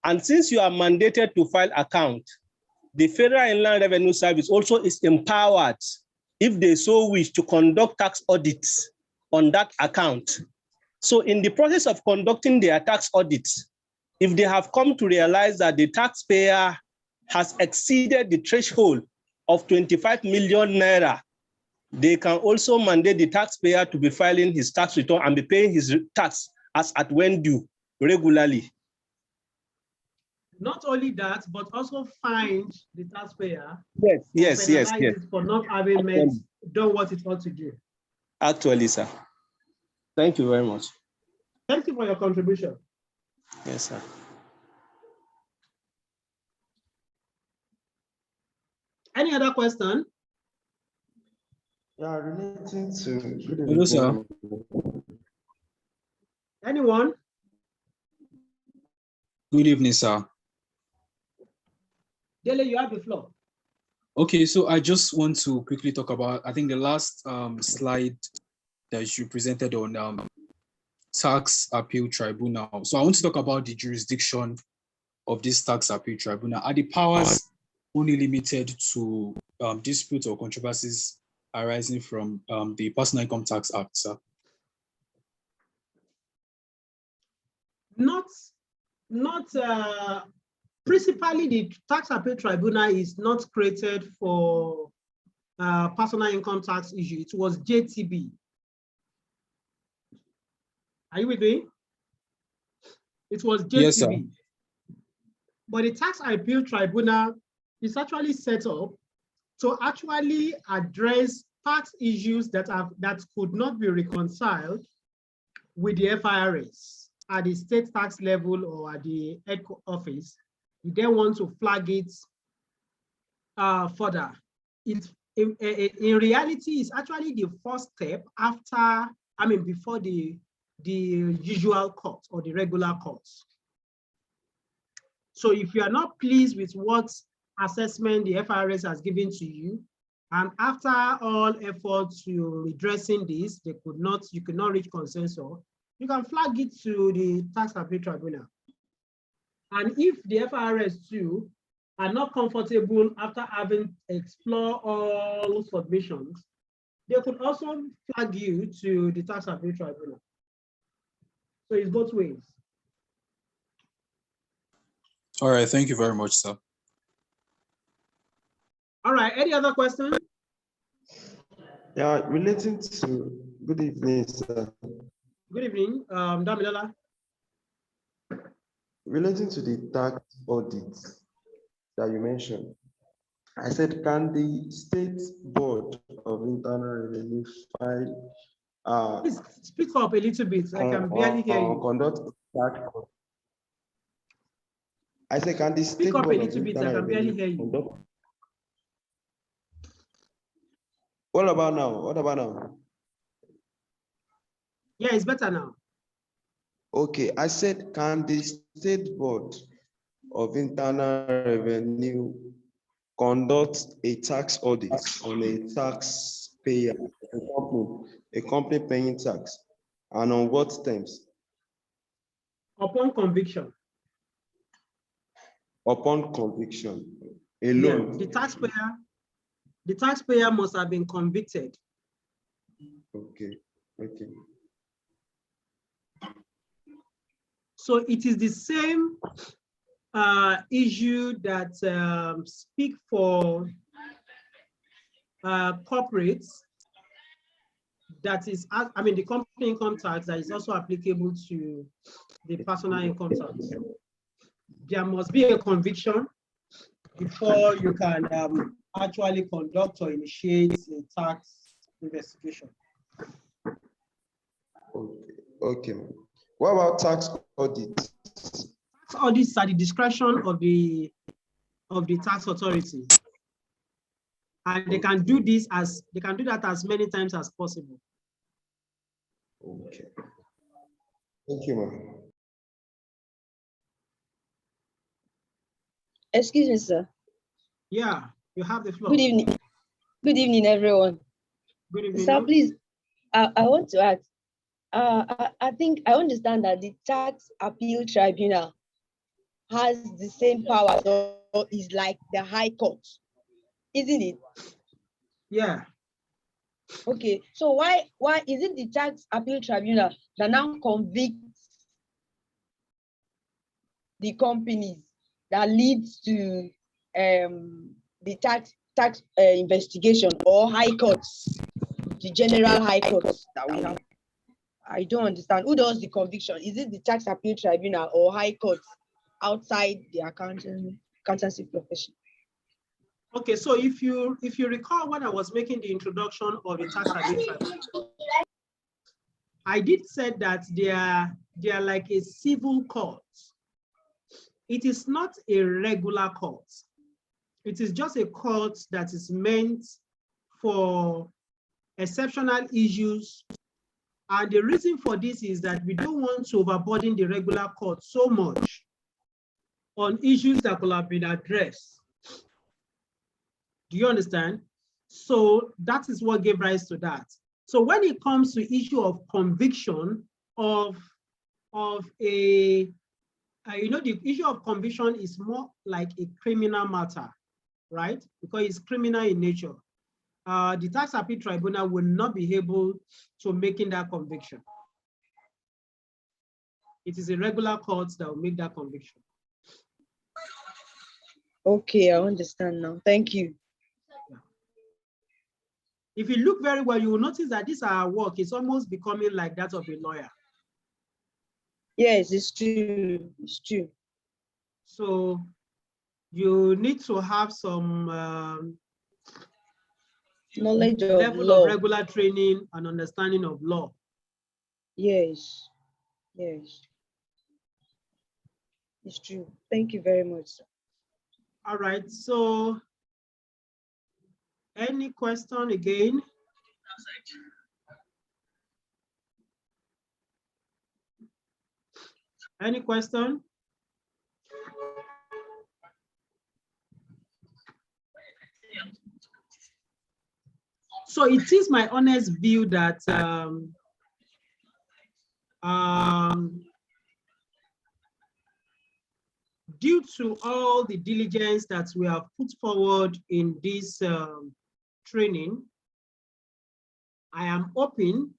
And since you are mandated to file account, the Federal Inland Revenue Service also is empowered, if they so wish, to conduct tax audits on that account. So in the process of conducting their tax audits, if they have come to realize that the taxpayer has exceeded the threshold of 25 million naira, they can also mandate the taxpayer to be filing his tax return and be paying his tax as at when due regularly. Not only that, but also fine the taxpayer. Yes. For not having done what it ought to do. Actually, sir. Thank you very much. Thank you for your contribution. Yes, sir. Any other question? Yeah, relating to. Hello, sir. Anyone? Good evening, sir. Dele, you have the floor. Okay, so I just want to quickly talk about, I think the last slide that you presented on Tax Appeal Tribunal. So I want to talk about the jurisdiction of this Tax Appeal Tribunal. Are the powers only limited to disputes or controversies arising from the Personal Income Tax Act, sir? Not principally, the Tax Appeal Tribunal is not created for personal income tax issue. It was JTB. Are you with me? It was JTB. Yes, sir. But the Tax Appeal Tribunal is actually set up to actually address tax issues that could not be reconciled with the FIRS at the state tax level or at the head office. You then want to flag it further. In reality, it's actually the first step before the usual court or the regular courts. So if you are not pleased with what assessment the FIRS has given to you, and after all efforts to redressing this, you could not reach consensus, you can flag it to the Tax Appeal Tribunal. And if the FIRS too are not comfortable after having explored all submissions, they could also flag you to the Tax Appeal Tribunal. So it's both ways. All right, thank you very much, sir. All right, any other questions? Yeah, relating to, good evening, sir. Good evening, Damilola. Relating to the tax audit that you mentioned, I said, can the State Board of Internal Revenue file Please speak up a little bit. I can barely hear you. Conduct tax. I said, can the State Speak up a Board of little bit. I Internal can barely Revenue hear you. conduct? What about now? What about now? Yeah, it's better now. Okay, I said, can the State Board of Internal Revenue conduct a tax audit on a taxpayer, a company paying tax, and on what terms? Upon conviction. Upon conviction alone. Yeah, the taxpayer must have been convicted. Okay, okay. So it is the same issue that speak for corporates. That is, I mean, the company income tax that is also applicable to the personal income tax. There must be a conviction before you can actually conduct or initiate a tax investigation. Okay. What about tax audits? Tax audits are the discretion of the tax authority, and they can do that as many times as possible. Okay. Thank you, ma'am. Excuse me, sir. Yeah, you have the floor. Good evening. Good evening, everyone. Good evening. Sir, please, I want to ask. I think I understand that the Tax Appeal Tribunal has the same power, or is like the High Court, isn't it? Yeah. Okay, so why is it the Tax Appeal Tribunal that now convicts the companies that leads to the tax investigation, or High Courts, the General High Courts that we have? I don't understand. Who does the conviction? Is it the Tax Appeal Tribunal or High Courts outside the accountancy profession? Okay, so if you recall when I was making the introduction of the Tax Appeal Tribunal, I did say that they are like a civil court. It is not a regular court. It is just a court that is meant for exceptional issues. And the reason for this is that we don't want to overburden the regular court so much on issues that could have been addressed. Do you understand? So that is what gave rise to that. So when it comes to issue of conviction of a, the issue of conviction is more like a criminal matter, right? Because it's criminal in nature. The Tax Appeal Tribunal will not be able to making that conviction. It is a regular court that will make that conviction. Okay, I understand now. Thank you. Yeah. If you look very well, you will notice that this our work is almost becoming like that of a lawyer. Yes, it's true. It's true. So you need to have some knowledge of level law, of regular training and understanding of law. Yes, yes. It's true. Thank you very much, sir. All right, so any question again? Any question? So it is my honest view that due to all the diligence that we have put forward in this training, I am hoping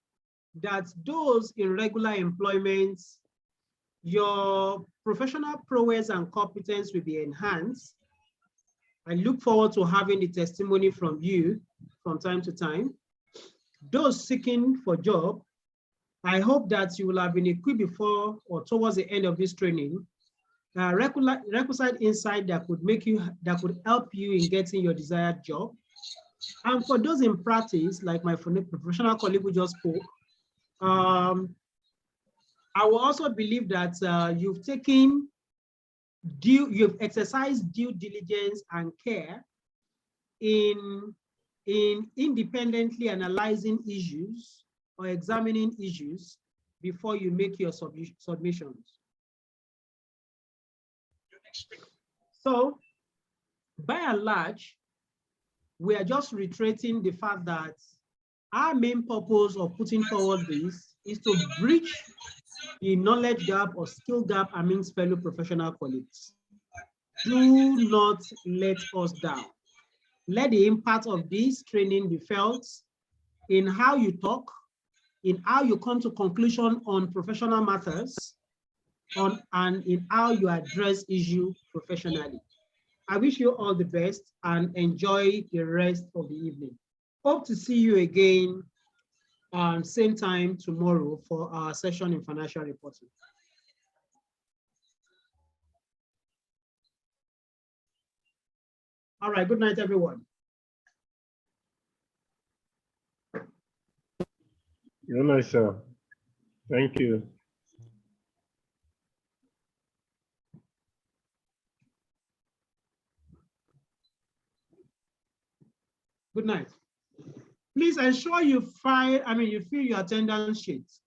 that those in regular employment, your professional prowess and competence will be enhanced. I look forward to having the testimony from you from time to time. Those seeking for job, I hope that you will have been equipped before or towards the end of this training, requisite insight that could help you in getting your desired job. And for those in practice, like my professional colleague who just spoke, I will also believe that you've exercised due diligence and care in independently analyzing issues or examining issues before you make your submissions. So by and large, we are just reiterating the fact that our main purpose of putting forward this is to bridge the knowledge gap or skill gap amongst fellow professional colleagues. Do not let us down. Let the impact of this training be felt in how you talk, in how you come to conclusion on professional matters, and in how you address issue professionally. I wish you all the best and enjoy the rest of the evening. Hope to see you again same time tomorrow for our session in financial reporting. All right, good night, everyone. Good night, sir. Thank you. Good night. Please ensure you fill your attendance sheets.